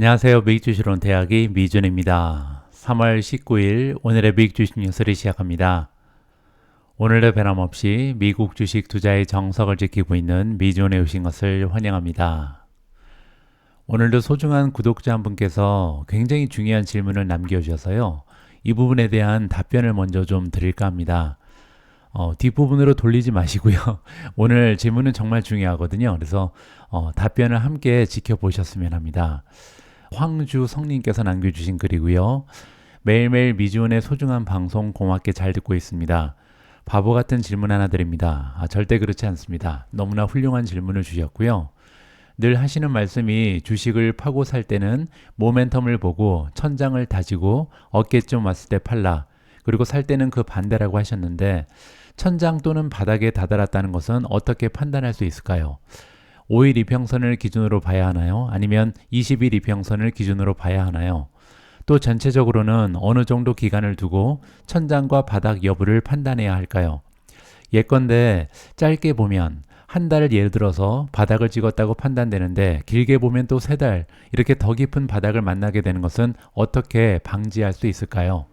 안녕하세요. 미국주식론 대학의 미준입니다. 3월 19일 오늘의 미국주식 뉴스를 시작합니다. 오늘도 변함없이 미국 주식 투자의 정석을 지키고 있는 미준에 오신 것을 환영합니다. 오늘도 소중한 구독자 한 분께서 굉장히 중요한 질문을 남겨주셔서요. 이 부분에 대한 답변을 먼저 좀 드릴까 합니다. 뒷부분으로 돌리지 마시고요. 오늘 질문은 정말 중요하거든요. 그래서 답변을 함께 지켜보셨으면 합니다. 황주 성님께서 남겨주신 글이고요. 매일매일 미주원의 소중한 방송 고맙게 잘 듣고 있습니다. 바보 같은 질문 하나 드립니다. 절대 그렇지 않습니다. 너무나 훌륭한 질문을 주셨고요. 늘 하시는 말씀이 주식을 파고 살 때는 모멘텀을 보고 천장을 다지고 어깨쯤 왔을 때 팔라. 그리고 살 때는 그 반대라고 하셨는데 천장 또는 바닥에 다다랐다는 것은 어떻게 판단할 수 있을까요? 5일 이평선을 기준으로 봐야 하나요? 아니면 20일 이평선을 기준으로 봐야 하나요? 또 전체적으로는 어느 정도 기간을 두고 천장과 바닥 여부를 판단해야 할까요? 예컨대 짧게 보면 한 달을 예를 들어서 바닥을 찍었다고 판단되는데 길게 보면 또 3달 이렇게 더 깊은 바닥을 만나게 되는 것은 어떻게 방지할 수 있을까요?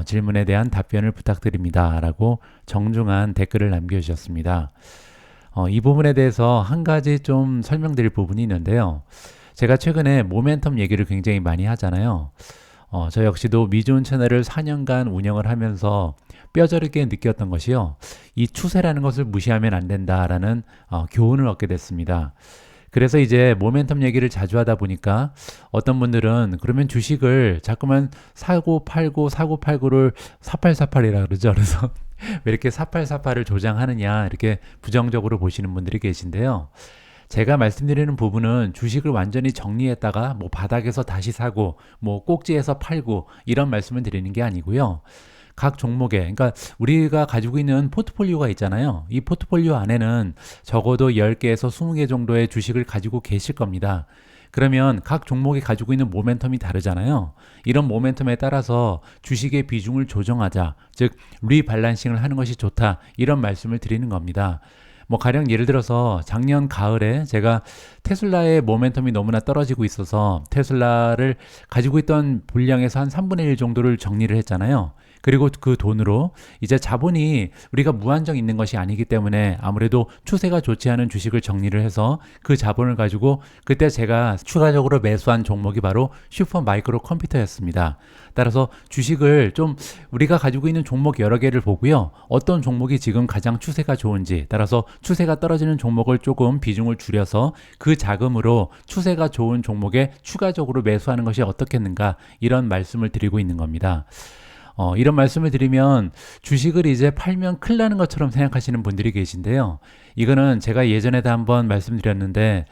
질문에 대한 답변을 부탁드립니다. 라고 정중한 댓글을 남겨주셨습니다. 이 부분에 대해서 한 가지 좀 설명드릴 부분이 있는데요. 제가 최근에 모멘텀 얘기를 굉장히 많이 하잖아요. 저 역시도 미주온 채널을 4년간 운영을 하면서 뼈저리게 느꼈던 것이요. 이 추세라는 것을 무시하면 안 된다라는 교훈을 얻게 됐습니다. 그래서 이제 모멘텀 얘기를 자주 하다 보니까 어떤 분들은 그러면 주식을 자꾸만 사고 팔고를 4848이라 그러죠. 그래서 왜 이렇게 4848을 조장하느냐 이렇게 부정적으로 보시는 분들이 계신데요. 제가 말씀드리는 부분은 주식을 완전히 정리했다가 뭐 바닥에서 다시 사고 뭐 꼭지에서 팔고 이런 말씀을 드리는 게 아니고요. 각 종목에, 그러니까 우리가 가지고 있는 포트폴리오가 있잖아요. 이 포트폴리오 안에는 적어도 10개에서 20개 정도의 주식을 가지고 계실 겁니다. 그러면 각 종목이 가지고 있는 모멘텀이 다르잖아요. 이런 모멘텀에 따라서 주식의 비중을 조정하자, 즉 리밸런싱을 하는 것이 좋다, 이런 말씀을 드리는 겁니다. 뭐 가령 예를 들어서 작년 가을에 제가 테슬라의 모멘텀이 너무나 떨어지고 있어서 테슬라를 가지고 있던 분량에서 한 3분의 1 정도를 정리를 했잖아요. 그리고 그 돈으로 이제 자본이 우리가 무한정 있는 것이 아니기 때문에 아무래도 추세가 좋지 않은 주식을 정리를 해서 그 자본을 가지고 그때 제가 추가적으로 매수한 종목이 바로 슈퍼 마이크로 컴퓨터였습니다. 따라서 주식을 좀 우리가 가지고 있는 종목 여러 개를 보고요. 어떤 종목이 지금 가장 추세가 좋은지 따라서 추세가 떨어지는 종목을 조금 비중을 줄여서 그 자금으로 추세가 좋은 종목에 추가적으로 매수하는 것이 어떻겠는가 이런 말씀을 드리고 있는 겁니다. 이런 말씀을 드리면 주식을 이제 팔면 큰일 나는 것처럼 생각하시는 분들이 계신데요. 이거는 제가 예전에도 한번 말씀드렸는데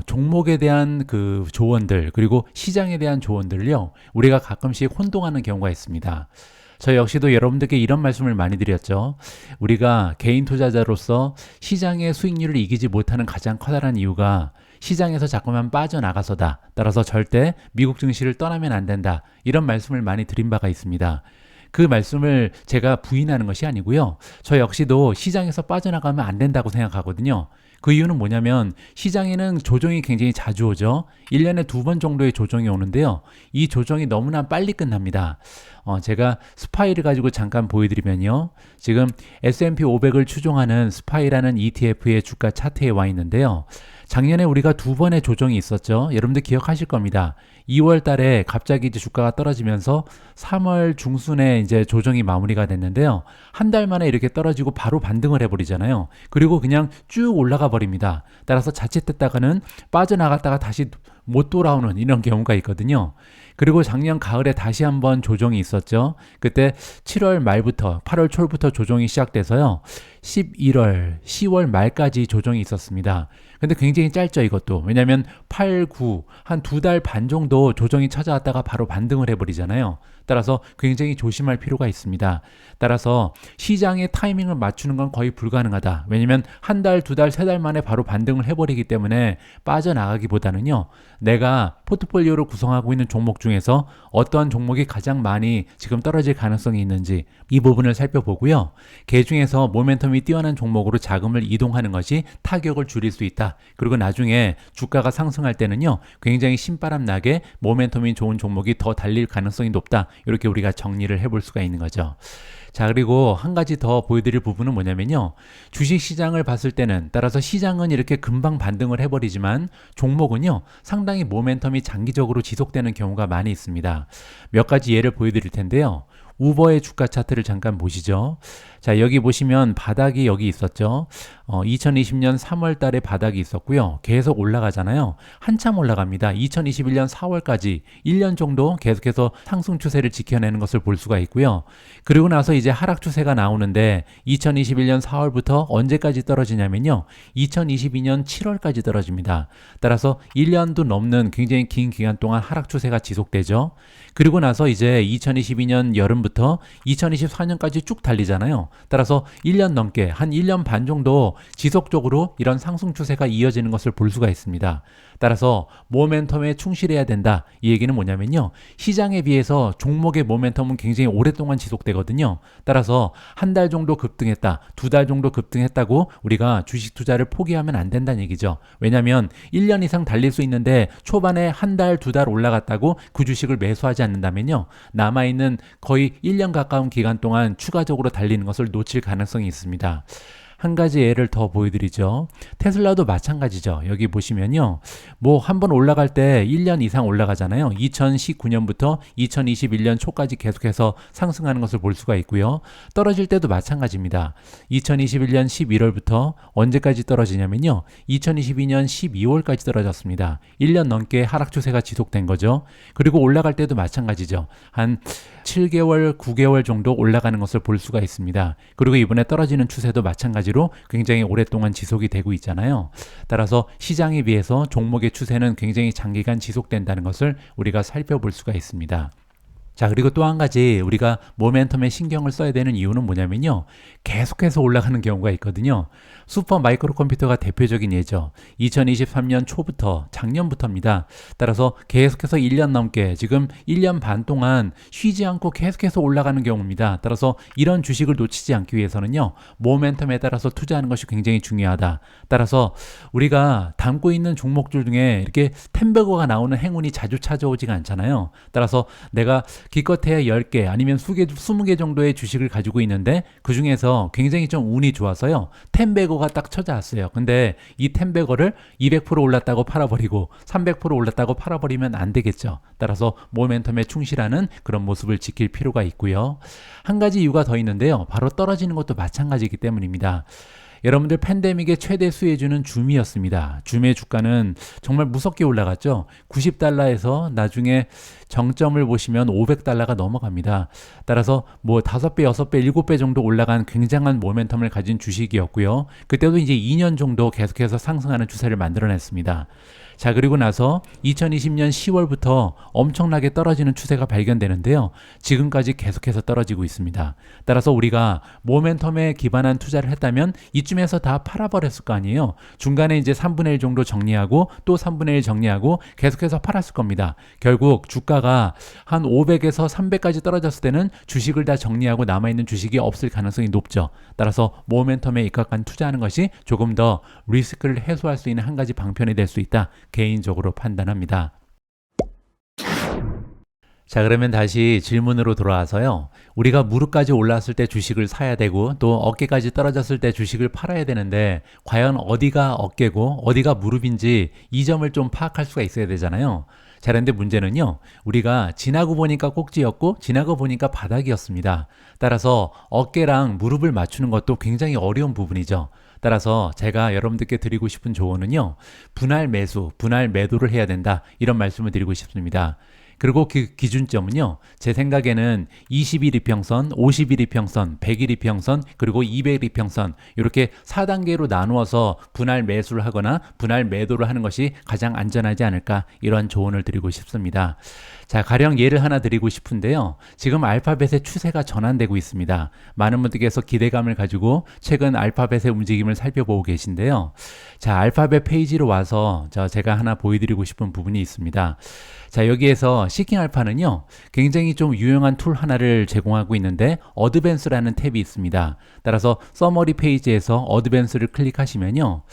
종목에 대한 그 조언들 그리고 시장에 대한 조언들을요. 우리가 가끔씩 혼동하는 경우가 있습니다. 저 역시도 여러분들께 이런 말씀을 많이 드렸죠. 우리가 개인 투자자로서 시장의 수익률을 이기지 못하는 가장 커다란 이유가 시장에서 자꾸만 빠져나가서다. 따라서 절대 미국 증시를 떠나면 안 된다. 이런 말씀을 많이 드린 바가 있습니다. 그 말씀을 제가 부인하는 것이 아니고요. 저 역시도 시장에서 빠져나가면 안 된다고 생각하거든요. 그 이유는 뭐냐면 시장에는 조정이 굉장히 자주 오죠. 1년에 2번 정도의 조정이 오는데요. 이 조정이 너무나 빨리 끝납니다. 제가 스파이를 가지고 잠깐 보여드리면요. 지금 S&P 500을 추종하는 스파이라는 ETF의 주가 차트에 와 있는데요. 작년에 우리가 2번의 조정이 있었죠. 여러분들 기억하실 겁니다. 2월 달에 갑자기 이제 주가가 떨어지면서 3월 중순에 이제 조정이 마무리가 됐는데요. 한 달 만에 이렇게 떨어지고 바로 반등을 해버리잖아요. 그리고 그냥 쭉 올라가 버립니다. 따라서 자칫했다가는 빠져나갔다가 다시 못 돌아오는 이런 경우가 있거든요. 그리고 작년 가을에 다시 한번 조정이 있었죠. 그때 7월 말부터 8월 초부터 조정이 시작돼서요. 11월, 10월 말까지 조정이 있었습니다. 근데 굉장히 짧죠, 이것도. 왜냐면 8, 9, 한 2달 반 정도 조정이 찾아왔다가 바로 반등을 해버리잖아요. 따라서 굉장히 조심할 필요가 있습니다. 따라서 시장의 타이밍을 맞추는 건 거의 불가능하다. 왜냐면 한 달, 두 달, 세 달 만에 바로 반등을 해버리기 때문에 빠져나가기보다는요, 내가 포트폴리오를 구성하고 있는 종목 중에서 어떠한 종목이 가장 많이 지금 떨어질 가능성이 있는지 이 부분을 살펴보고요. 그 중에서 모멘텀이 뛰어난 종목으로 자금을 이동하는 것이 타격을 줄일 수 있다. 그리고 나중에 주가가 상승할 때는요, 굉장히 신바람 나게 모멘텀이 좋은 종목이 더 달릴 가능성이 높다. 이렇게 우리가 정리를 해볼 수가 있는 거죠. 자, 그리고 한 가지 더 보여드릴 부분은 뭐냐면요, 주식시장을 봤을 때는, 따라서 시장은 이렇게 금방 반등을 해버리지만 종목은요, 상당히 모멘텀이 장기적으로 지속되는 경우가 많이 있습니다. 몇 가지 예를 보여드릴 텐데요. 우버의 주가 차트를 잠깐 보시죠. 자, 여기 보시면 바닥이 여기 있었죠. 2020년 3월 달에 바닥이 있었고요. 계속 올라가잖아요. 한참 올라갑니다. 2021년 4월까지 1년 정도 계속해서 상승 추세를 지켜내는 것을 볼 수가 있고요. 그리고 나서 이제 하락 추세가 나오는데 2021년 4월부터 언제까지 떨어지냐면요, 2022년 7월까지 떨어집니다. 따라서 1년도 넘는 굉장히 긴 기간 동안 하락 추세가 지속되죠. 그리고 나서 이제 2022년 여름부터 2024년까지 쭉 달리잖아요. 따라서 1년 넘게, 한 1년 반 정도 지속적으로 이런 상승 추세가 이어지는 것을 볼 수가 있습니다. 따라서 모멘텀에 충실해야 된다. 이 얘기는 뭐냐면요, 시장에 비해서 종목의 모멘텀은 굉장히 오랫동안 지속되거든요. 따라서 한 달 정도 급등했다, 두 달 정도 급등했다고 우리가 주식 투자를 포기하면 안 된다는 얘기죠. 왜냐하면 1년 이상 달릴 수 있는데 초반에 한 달, 두 달 올라갔다고 그 주식을 매수하지 않는다면요, 남아있는 거의 1년 가까운 기간 동안 추가적으로 달리는 것을 놓칠 가능성이 있습니다. 한 가지 예를 더 보여드리죠. 테슬라도 마찬가지죠. 여기 보시면요, 뭐 한번 올라갈 때 1년 이상 올라가잖아요. 2019년부터 2021년 초까지 계속해서 상승하는 것을 볼 수가 있고요. 떨어질 때도 마찬가지입니다. 2021년 11월부터 언제까지 떨어지냐면요, 2022년 12월까지 떨어졌습니다. 1년 넘게 하락 추세가 지속된 거죠. 그리고 올라갈 때도 마찬가지죠. 한 7개월, 9개월 정도 올라가는 것을 볼 수가 있습니다. 그리고 이번에 떨어지는 추세도 마찬가지로 굉장히 오랫동안 지속이 되고 있잖아요. 따라서 시장에 비해서 종목의 추세는 굉장히 장기간 지속된다는 것을 우리가 살펴볼 수가 있습니다. 자, 그리고 또 한 가지 우리가 모멘텀에 신경을 써야 되는 이유는 뭐냐면요, 계속해서 올라가는 경우가 있거든요. 슈퍼 마이크로 컴퓨터가 대표적인 예죠. 2023년 초부터, 작년부터입니다. 따라서 계속해서 1년 넘게, 지금 1년 반 동안 쉬지 않고 계속해서 올라가는 경우입니다. 따라서 이런 주식을 놓치지 않기 위해서는요, 모멘텀에 따라서 투자하는 것이 굉장히 중요하다. 따라서 우리가 담고 있는 종목들 중에 이렇게 템버거가 나오는 행운이 자주 찾아오지가 않잖아요. 따라서 내가 기껏해야 10개 아니면 20개 정도의 주식을 가지고 있는데 그 중에서 굉장히 좀 운이 좋아서요, 템베거가 딱 찾아왔어요. 근데 이 템베거를 200% 올랐다고 팔아버리고 300% 올랐다고 팔아버리면 안 되겠죠. 따라서 모멘텀에 충실하는 그런 모습을 지킬 필요가 있고요. 한 가지 이유가 더 있는데요, 바로 떨어지는 것도 마찬가지이기 때문입니다. 여러분들 팬데믹의 최대 수혜주는 줌이었습니다. 줌의 주가는 정말 무섭게 올라갔죠. 90달러에서 나중에 정점을 보시면 500달러가 넘어갑니다. 따라서 뭐 5배, 6배, 7배 정도 올라간 굉장한 모멘텀을 가진 주식이었고요. 그때도 이제 2년 정도 계속해서 상승하는 추세를 만들어냈습니다. 자, 그리고 나서 2020년 10월부터 엄청나게 떨어지는 추세가 발견되는데요, 지금까지 계속해서 떨어지고 있습니다. 따라서 우리가 모멘텀에 기반한 투자를 했다면 이쯤에서 다 팔아버렸을 거 아니에요. 중간에 이제 3분의 1 정도 정리하고 또 3분의 1 정리하고 계속해서 팔았을 겁니다. 결국 주가가 한 500에서 300까지 떨어졌을 때는 주식을 다 정리하고 남아있는 주식이 없을 가능성이 높죠. 따라서 모멘텀에 입각한 투자하는 것이 조금 더 리스크를 해소할 수 있는 한 가지 방편이 될 수 있다, 개인적으로 판단합니다. 자, 그러면 다시 질문으로 돌아와서요, 우리가 무릎까지 올랐을 때 주식을 사야 되고 또 어깨까지 떨어졌을 때 주식을 팔아야 되는데 과연 어디가 어깨고 어디가 무릎인지 이 점을 좀 파악할 수가 있어야 되잖아요. 자, 그런데 문제는요, 우리가 지나고 보니까 꼭지였고 지나고 보니까 바닥이었습니다. 따라서 어깨랑 무릎을 맞추는 것도 굉장히 어려운 부분이죠. 따라서 제가 여러분들께 드리고 싶은 조언은요, 분할 매수, 분할 매도를 해야 된다, 이런 말씀을 드리고 싶습니다. 그리고 그 기준점은요, 제 생각에는 20일 이평선, 50일 이평선, 100일 이평선, 그리고 200일 이평선, 이렇게 4단계로 나누어서 분할 매수를 하거나 분할 매도를 하는 것이 가장 안전하지 않을까, 이런 조언을 드리고 싶습니다. 자, 가령 예를 하나 드리고 싶은데요. 지금 알파벳의 추세가 전환되고 있습니다. 많은 분들께서 기대감을 가지고 최근 알파벳의 움직임을 살펴보고 계신데요. 자, 알파벳 페이지로 와서 제가 하나 보여드리고 싶은 부분이 있습니다. 자, 여기에서 시킹 알파는요, 굉장히 좀 유용한 툴 하나를 제공하고 있는데 어드밴스라는 탭이 있습니다. 따라서 서머리 페이지에서 어드밴스를 클릭하시면요,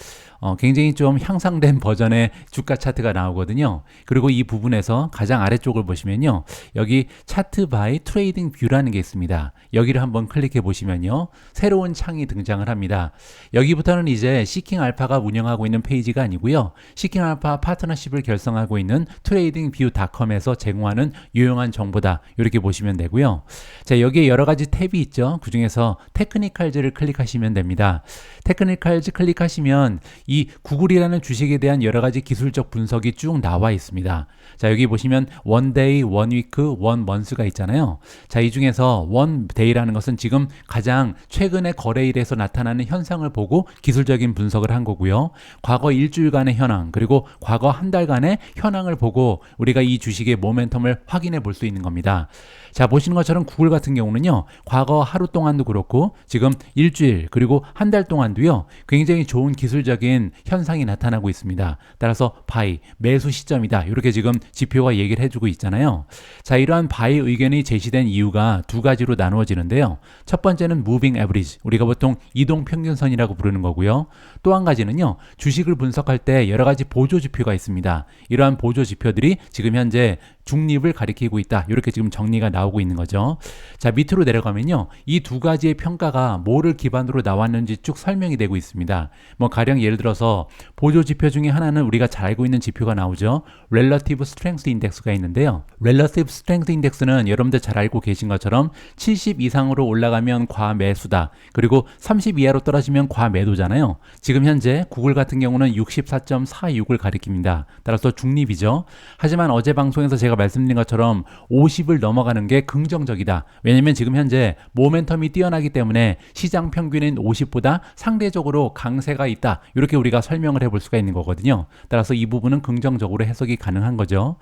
굉장히 좀 향상된 버전의 주가 차트가 나오거든요. 그리고 이 부분에서 가장 아래쪽을 보시면요, 여기 차트 바이 트레이딩 뷰라는 게 있습니다. 여기를 한번 클릭해 보시면요, 새로운 창이 등장을 합니다. 여기부터는 이제 시킹 알파가 운영하고 있는 페이지가 아니고요, 시킹 알파 파트너십을 결성하고 있는 tradingview.com에서 제공하는 유용한 정보다, 이렇게 보시면 되고요. 자, 여기에 여러 가지 탭이 있죠. 그 중에서 테크니컬즈를 클릭하시면 됩니다. 테크니컬즈 클릭하시면 이 구글이라는 주식에 대한 여러 가지 기술적 분석이 쭉 나와 있습니다. 자, 여기 보시면 원 데이, 원 위크, 원 먼스가 있잖아요. 자, 이 중에서 원 데이라는 것은 지금 가장 최근의 거래일에서 나타나는 현상을 보고 기술적인 분석을 한 거고요. 과거 일주일간의 현황, 그리고 과거 한 달간의 현황을 보고 우리가 이 주식의 모멘텀을 확인해 볼 수 있는 겁니다. 자, 보시는 것처럼 구글 같은 경우는요, 과거 하루 동안도 그렇고 지금 일주일 그리고 한 달 동안도요, 굉장히 좋은 기술적인 현상이 나타나고 있습니다. 따라서 바이, 매수 시점이다, 이렇게 지금 지표가 얘기를 해주고 있잖아요. 자, 이러한 바이 의견이 제시된 이유가 두 가지로 나누어지는데요. 첫 번째는 무빙 에버리지, 우리가 보통 이동 평균선이라고 부르는 거고요. 또 한 가지는요, 주식을 분석할 때 여러 가지 보조 지표가 있습니다. 이러한 보조 지표들이 지금 현재 중립을 가리키고 있다, 이렇게 지금 정리가 나오고 있는 거죠. 자, 밑으로 내려가면요, 이 두 가지의 평가가 뭐를 기반으로 나왔는지 쭉 설명이 되고 있습니다. 뭐 가령 예를 들어서 보조 지표 중에 하나는 우리가 잘 알고 있는 지표가 나오죠. Relative Strength Index가 있는데요. Relative Strength Index는 여러분들 잘 알고 계신 것처럼 70 이상으로 올라가면 과매수다, 그리고 30 이하로 떨어지면 과매도잖아요. 지금 현재 구글 같은 경우는 64.46을 가리킵니다. 따라서 중립이죠. 하지만 어제 방송에서 제가 말씀드린 것처럼 50을 넘어가는 게 긍정적이다. 왜냐면 지금 현재 모멘텀이 뛰어나기 때문에 시장 평균인 50보다 상대적으로 강세가 있다, 이렇게 우리가 설명을 해볼 수가 있는 거거든요. 따라서 이 부분은 긍정적으로 해석이 가능한 거죠.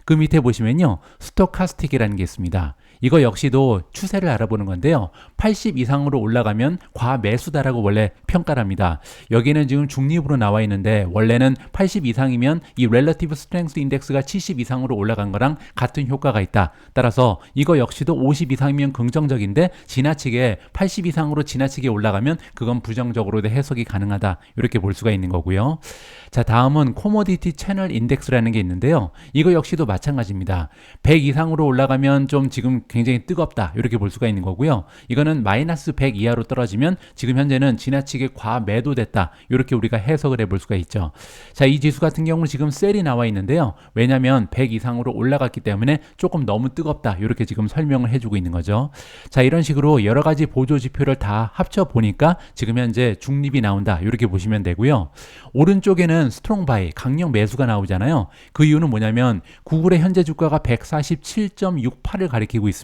그 밑에 보시면요, 스토카스틱이라는 게 있습니다. 이거 역시도 추세를 알아보는 건데요. 80 이상으로 올라가면 과매수다라고 원래 평가를 합니다. 여기는 지금 중립으로 나와 있는데 원래는 80 이상이면 이 Relative Strength Index가 70 이상으로 올라간 거랑 같은 효과가 있다. 따라서 이거 역시도 50 이상이면 긍정적인데 지나치게 80 이상으로 지나치게 올라가면 그건 부정적으로도 해석이 가능하다, 이렇게 볼 수가 있는 거고요. 자, 다음은 코모디티 채널 인덱스라는 게 있는데요. 이거 역시도 마찬가지입니다. 100 이상으로 올라가면 좀 지금 굉장히 뜨겁다, 이렇게 볼 수가 있는 거고요. 이거는 마이너스 100 이하로 떨어지면 지금 현재는 지나치게 과매도됐다, 이렇게 우리가 해석을 해볼 수가 있죠. 자, 이 지수 같은 경우는 지금 셀이 나와 있는데요. 왜냐하면 100 이상으로 올라갔기 때문에 조금 너무 뜨겁다, 이렇게 지금 설명을 해주고 있는 거죠. 자, 이런 식으로 여러 가지 보조 지표를 다 합쳐 보니까 지금 현재 중립이 나온다, 이렇게 보시면 되고요. 오른쪽에는 스트롱 바이, 강력 매수가 나오잖아요. 그 이유는 뭐냐면 구글의 현재 주가가 147.68을 가리키고 있습니다.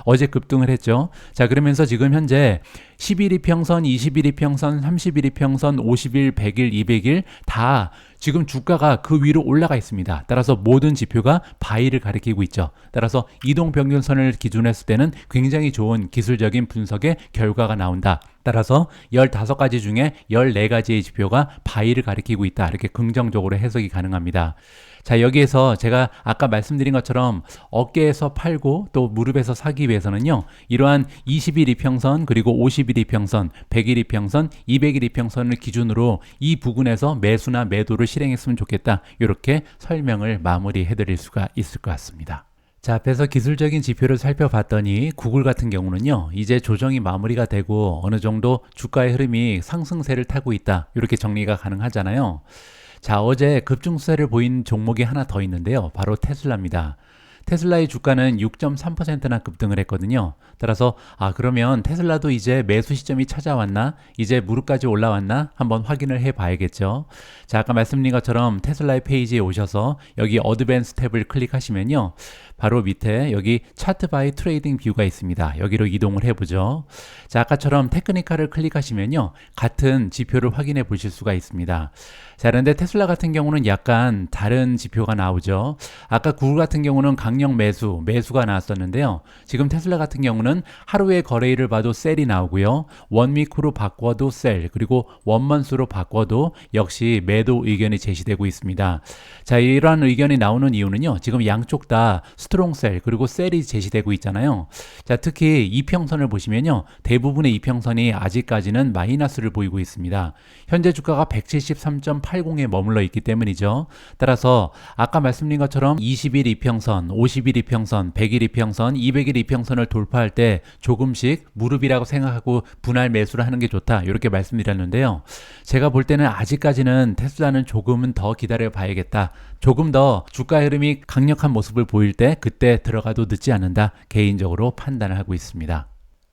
어제 급등을 했죠. 자, 그러면서 지금 현재 10일 이평선, 20일 이평선, 30일 이평선, 50일, 100일, 200일 다 지금 주가가 그 위로 올라가 있습니다. 따라서 모든 지표가 바이를 가리키고 있죠. 따라서 이동평균선을 기준으로 했을 때는 굉장히 좋은 기술적인 분석의 결과가 나온다. 따라서 15가지 중에 14가지의 지표가 바이를 가리키고 있다, 이렇게 긍정적으로 해석이 가능합니다. 자, 여기에서 제가 아까 말씀드린 것처럼 어깨에서 팔고 또 무릎에서 사기 위해서는요, 이러한 20일 이평선, 그리고 50일 이평선, 100일 이평선, 200일 이평선을 기준으로 이 부근에서 매수나 매도를 실행했으면 좋겠다, 이렇게 설명을 마무리해 드릴 수가 있을 것 같습니다. 자, 앞에서 기술적인 지표를 살펴봤더니 구글 같은 경우는요, 이제 조정이 마무리가 되고 어느 정도 주가의 흐름이 상승세를 타고 있다, 이렇게 정리가 가능하잖아요. 자, 어제 급증세를 보인 종목이 하나 더 있는데요. 바로 테슬라입니다. 테슬라의 주가는 6.3%나 급등을 했거든요. 따라서 그러면 테슬라도 이제 매수 시점이 찾아왔나? 이제 무릎까지 올라왔나? 한번 확인을 해 봐야겠죠. 자, 아까 말씀드린 것처럼 테슬라의 페이지에 오셔서 여기 어드밴스 탭을 클릭하시면요, 바로 밑에 여기 차트 바이 트레이딩 뷰가 있습니다. 여기로 이동을 해보죠. 자, 아까처럼 테크니컬을 클릭하시면요, 같은 지표를 확인해 보실 수가 있습니다. 자, 그런데 테슬라 같은 경우는 약간 다른 지표가 나오죠. 아까 구글 같은 경우는 강력 매수가 나왔었는데요. 지금 테슬라 같은 경우는 하루의 거래일을 봐도 셀이 나오고요. 원위크로 바꿔도 셀, 그리고 원먼스로 바꿔도 역시 매도 의견이 제시되고 있습니다. 자, 이러한 의견이 나오는 이유는요. 지금 양쪽 다 스트롱 셀, 그리고 셀이 제시되고 있잖아요. 자, 특히 이평선을 보시면요. 대부분의 이평선이 아직까지는 마이너스를 보이고 있습니다. 현재 주가가 173.80에 머물러 있기 때문이죠. 따라서 아까 말씀드린 것처럼 20일 이평선, 50일 이평선, 100일 이평선, 200일 이평선을 돌파할 때 조금씩 무릎이라고 생각하고 분할 매수를 하는 게 좋다. 이렇게 말씀드렸는데요. 제가 볼 때는 아직까지는 테슬라는 조금은 더 기다려 봐야겠다. 조금 더 주가 흐름이 강력한 모습을 보일 때 그때 들어가도 늦지 않는다. 개인적으로 판단을 하고 있습니다.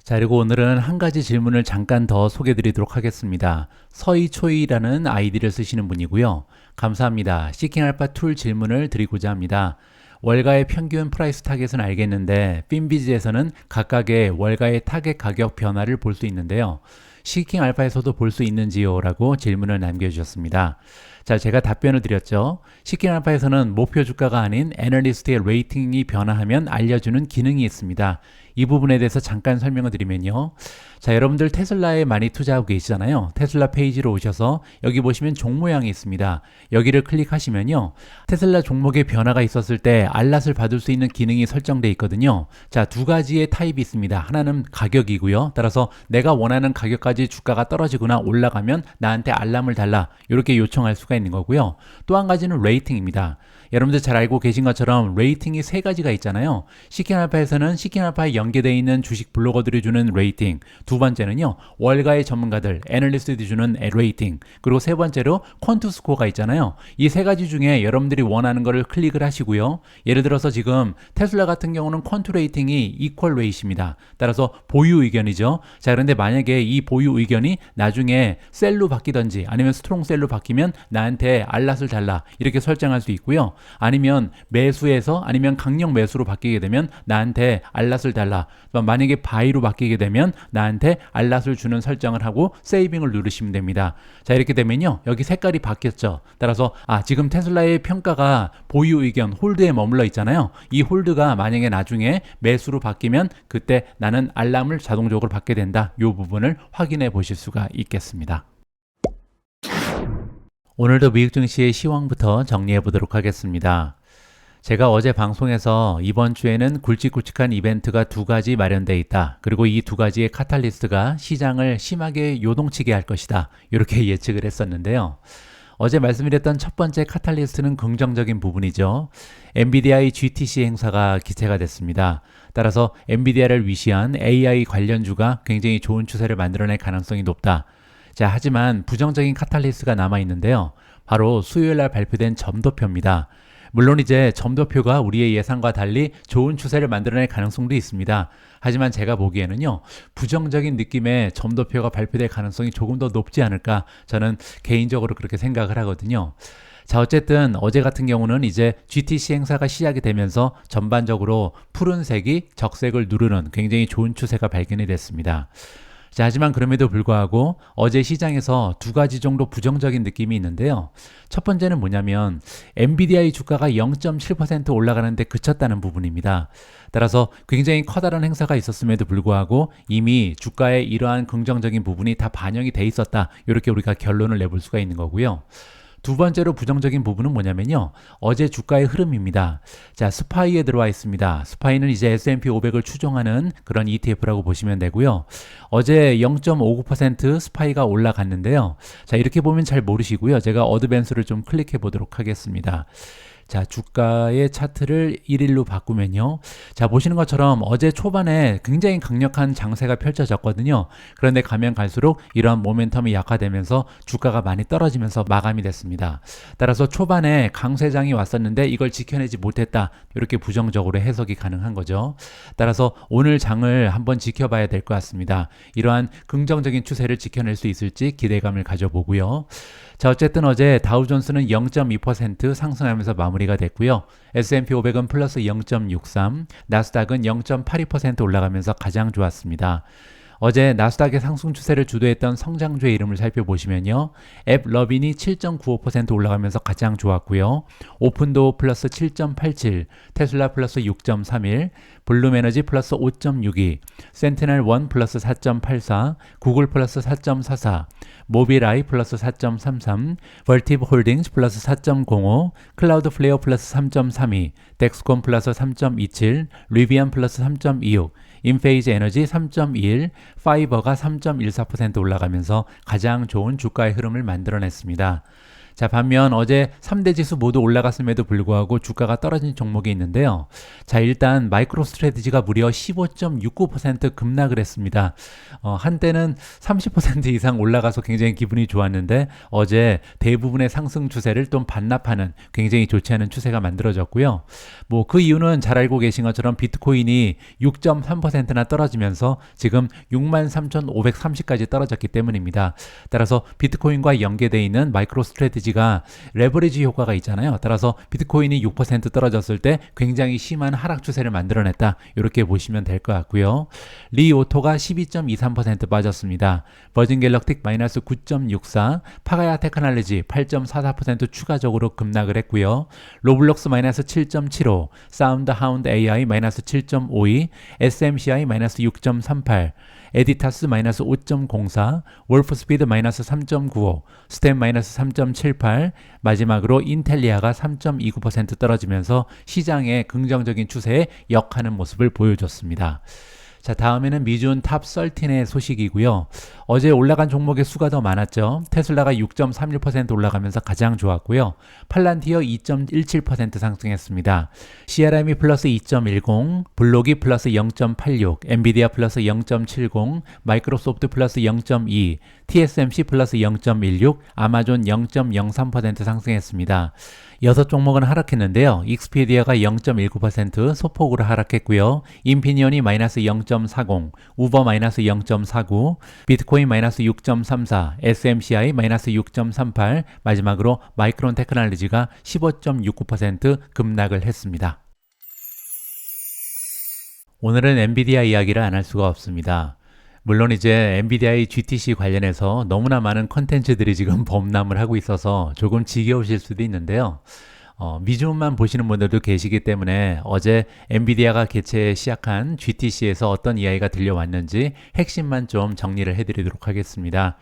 자, 그리고 오늘은 한 가지 질문을 잠깐 더 소개해 드리도록 하겠습니다. 서희초이라는 아이디를 쓰시는 분이고요. 감사합니다. 시킹알파 툴 질문을 드리고자 합니다. 월가의 평균 프라이스 타겟은 알겠는데 핀비즈에서는 각각의 월가의 타겟 가격 변화를 볼 수 있는데요. 시킹알파에서도 볼 수 있는지요? 라고 질문을 남겨주셨습니다. 자, 제가 답변을 드렸죠. 시킹알파에서는 목표 주가가 아닌 애널리스트의 레이팅이 변화하면 알려주는 기능이 있습니다. 이 부분에 대해서 잠깐 설명을 드리면요. 자, 여러분들 테슬라에 많이 투자하고 계시잖아요. 테슬라 페이지로 오셔서 여기 보시면 종 모양이 있습니다. 여기를 클릭하시면요. 테슬라 종목의 변화가 있었을 때 알람을 받을 수 있는 기능이 설정되어 있거든요. 자, 두 가지의 타입이 있습니다. 하나는 가격이고요. 따라서 내가 원하는 가격까지 주가가 떨어지거나 올라가면 나한테 알람을 달라. 이렇게 요청할 수가 있는 거고요. 또 한 가지는 레이팅입니다. 여러분들 잘 알고 계신 것처럼 레이팅이 세 가지가 있잖아요. 시킹알파에서는 시킹알파에 연계되어 있는 주식 블로거들이 주는 레이팅, 두 번째는요 월가의 전문가들, 애널리스트들이 주는 레이팅, 그리고 세 번째로 퀀투스코어가 있잖아요. 이 세 가지 중에 여러분들이 원하는 거를 클릭을 하시고요. 예를 들어서 지금 테슬라 같은 경우는 퀀투 레이팅이 이퀄 레이트입니다. 따라서 보유 의견이죠. 자, 그런데 만약에 이 보유 의견이 나중에 셀로 바뀌든지 아니면 스트롱 셀로 바뀌면 나한테 알람을 달라 이렇게 설정할 수 있고요. 아니면 매수에서 아니면 강력 매수로 바뀌게 되면 나한테 알람을 달라. 만약에 바이로 바뀌게 되면 나한테 알람을 주는 설정을 하고 세이빙을 누르시면 됩니다. 자, 이렇게 되면요. 여기 색깔이 바뀌었죠. 따라서 지금 테슬라의 평가가 보유 의견 홀드에 머물러 있잖아요. 이 홀드가 만약에 나중에 매수로 바뀌면 그때 나는 알람을 자동적으로 받게 된다. 이 부분을 확인해 보실 수가 있겠습니다. 오늘도 미국 증시의 시황부터 정리해 보도록 하겠습니다. 제가 어제 방송에서 이번 주에는 굵직굵직한 이벤트가 두 가지 마련되어 있다. 그리고 이 두 가지의 카탈리스트가 시장을 심하게 요동치게 할 것이다. 이렇게 예측을 했었는데요. 어제 말씀드렸던 첫 번째 카탈리스트는 긍정적인 부분이죠. 엔비디아의 GTC 행사가 기체가 됐습니다. 따라서 엔비디아를 위시한 AI 관련주가 굉장히 좋은 추세를 만들어낼 가능성이 높다. 자, 하지만 부정적인 카탈리스트가 남아있는데요. 바로 수요일날 발표된 점도표입니다. 물론 이제 점도표가 우리의 예상과 달리 좋은 추세를 만들어낼 가능성도 있습니다. 하지만 제가 보기에는요. 부정적인 느낌의 점도표가 발표될 가능성이 조금 더 높지 않을까 저는 개인적으로 그렇게 생각을 하거든요. 자, 어쨌든 어제 같은 경우는 이제 GTC 행사가 시작이 되면서 전반적으로 푸른색이 적색을 누르는 굉장히 좋은 추세가 발견이 됐습니다. 자, 하지만 그럼에도 불구하고 어제 시장에서 두 가지 정도 부정적인 느낌이 있는데요. 첫 번째는 뭐냐면 엔비디아의 주가가 0.7% 올라가는데 그쳤다는 부분입니다. 따라서 굉장히 커다란 행사가 있었음에도 불구하고 이미 주가에 이러한 긍정적인 부분이 다 반영이 돼 있었다. 이렇게 우리가 결론을 내볼 수가 있는 거고요. 두 번째로 부정적인 부분은 뭐냐면요. 어제 주가의 흐름입니다. 자, 스파이에 들어와 있습니다. 스파이는 이제 S&P 500을 추종하는 그런 ETF라고 보시면 되고요. 어제 0.59% 스파이가 올라갔는데요. 자, 이렇게 보면 잘 모르시고요. 제가 어드밴스를 좀 클릭해 보도록 하겠습니다. 자, 주가의 차트를 1일로 바꾸면요. 자, 보시는 것처럼 어제 초반에 굉장히 강력한 장세가 펼쳐졌거든요. 그런데 가면 갈수록 이러한 모멘텀이 약화되면서 주가가 많이 떨어지면서 마감이 됐습니다. 따라서 초반에 강세장이 왔었는데 이걸 지켜내지 못했다. 이렇게 부정적으로 해석이 가능한 거죠. 따라서 오늘 장을 한번 지켜봐야 될 것 같습니다. 이러한 긍정적인 추세를 지켜낼 수 있을지 기대감을 가져보고요. 자, 어쨌든 어제 다우존스는 0.2% 상승하면서 마무리가 됐고요. S&P 500은 플러스 0.63, 나스닥은 0.82% 올라가면서 가장 좋았습니다. 어제 나스닥의 상승 추세를 주도했던 성장주의 이름을 살펴보시면요. 앱러빈이 7.95% 올라가면서 가장 좋았고요. 오픈도어 플러스 7.87, 테슬라 플러스 6.31, 블룸에너지 플러스 5.62, 센티넬1 플러스 4.84, 구글 플러스 4.44, 모빌아이 플러스 4.33, 벌티브 홀딩스 플러스 4.05, 클라우드 플레어 플러스 3.32, 덱스콘 플러스 3.27, 리비안 플러스 3.26, 인페이즈 에너지 3.21, 파이버가 3.14% 올라가면서 가장 좋은 주가의 흐름을 만들어냈습니다. 자, 반면 어제 3대 지수 모두 올라갔음에도 불구하고 주가가 떨어진 종목이 있는데요. 자, 일단 마이크로 스트래티지가 무려 15.69% 급락을 했습니다. 한때는 30% 이상 올라가서 굉장히 기분이 좋았는데 어제 대부분의 상승 추세를 좀 반납하는 굉장히 좋지 않은 추세가 만들어졌고요. 뭐 그 이유는 잘 알고 계신 것처럼 비트코인이 6.3%나 떨어지면서 지금 63,530까지 떨어졌기 때문입니다. 따라서 비트코인과 연계되어 있는 마이크로 스트래티지가 레버리지 효과가 있잖아요. 따라서 비트코인이 6% 떨어졌을 때 굉장히 심한 하락 추세를 만들어냈다. 이렇게 보시면 될 것 같고요. 리오토가 12.23% 빠졌습니다. 버진 갤럭틱 마이너스 9.64, 파가야 테크놀로지 8.44% 추가적으로 급락을 했고요. 로블록스 마이너스 7.75, 사운드 하운드 AI 마이너스 7.52, SMCI 마이너스 6.38, 에디타스 마이너스 5.04, 월프스피드 마이너스 3.95, 스템 마이너스 3.78, 마지막으로 인텔리아가 3.29% 떨어지면서 시장의 긍정적인 추세에 역하는 모습을 보여줬습니다. 자, 다음에는 미준 탑 13의 소식이고요. 어제 올라간 종목의 수가 더 많았죠. 테슬라가 6.36% 올라가면서 가장 좋았고요. 팔란티어 2.17% 상승했습니다. CRM이 플러스 2.10, 블록이 플러스 0.86, 엔비디아 플러스 0.70, 마이크로소프트 플러스 0.2, TSMC 플러스 0.16, 아마존 0.03% 상승했습니다. 6종목은 하락했는데요. 익스피디아가 0.19% 소폭으로 하락했고요. 인피니언이 마이너스 0.40, 우버 마이너스 0.49, 비트코인 마이너스 6.34, SMCI 마이너스 6.38, 마지막으로 마이크론 테크놀로지가 15.69% 급락을 했습니다. 오늘은 엔비디아 이야기를 안 할 수가 없습니다. 물론 이제 엔비디아의 GTC 관련해서 너무나 많은 컨텐츠들이 지금 범람을 하고 있어서 조금 지겨우실 수도 있는데요. 미주만 보시는 분들도 계시기 때문에 어제 엔비디아가 개최 시작한 GTC에서 어떤 이야기가 들려왔는지 핵심만 좀 정리를 해드리도록 하겠습니다.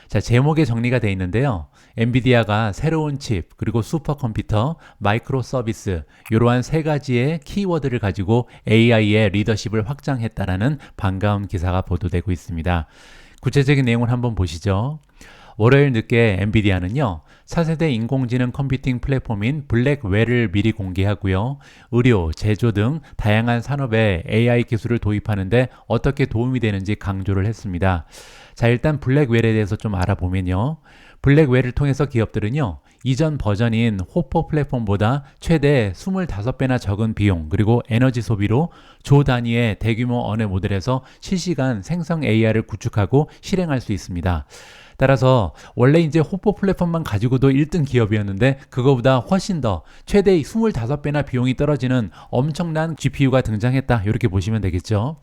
자, 제목에 정리가 되어 있는데요. 엔비디아가 새로운 칩, 그리고 슈퍼컴퓨터, 마이크로 서비스 이러한 세 가지의 키워드를 가지고 AI의 리더십을 확장했다라는 반가운 기사가 보도되고 있습니다. 구체적인 내용을 한번 보시죠. 월요일 늦게 엔비디아는요, 차세대 인공지능 컴퓨팅 플랫폼인 블랙웰을 미리 공개하고요. 의료, 제조 등 다양한 산업에 AI 기술을 도입하는데 어떻게 도움이 되는지 강조를 했습니다. 자, 일단 블랙웰에 대해서 좀 알아보면요. 블랙웰을 통해서 기업들은요, 이전 버전인 호퍼 플랫폼보다 최대 25배나 적은 비용 그리고 에너지 소비로 조 단위의 대규모 언어 모델에서 실시간 생성 AI를 구축하고 실행할 수 있습니다. 따라서 원래 이제 호퍼 플랫폼만 가지고도 1등 기업이었는데 그거보다 훨씬 더 최대 25배나 비용이 떨어지는 엄청난 GPU가 등장했다. 이렇게 보시면 되겠죠.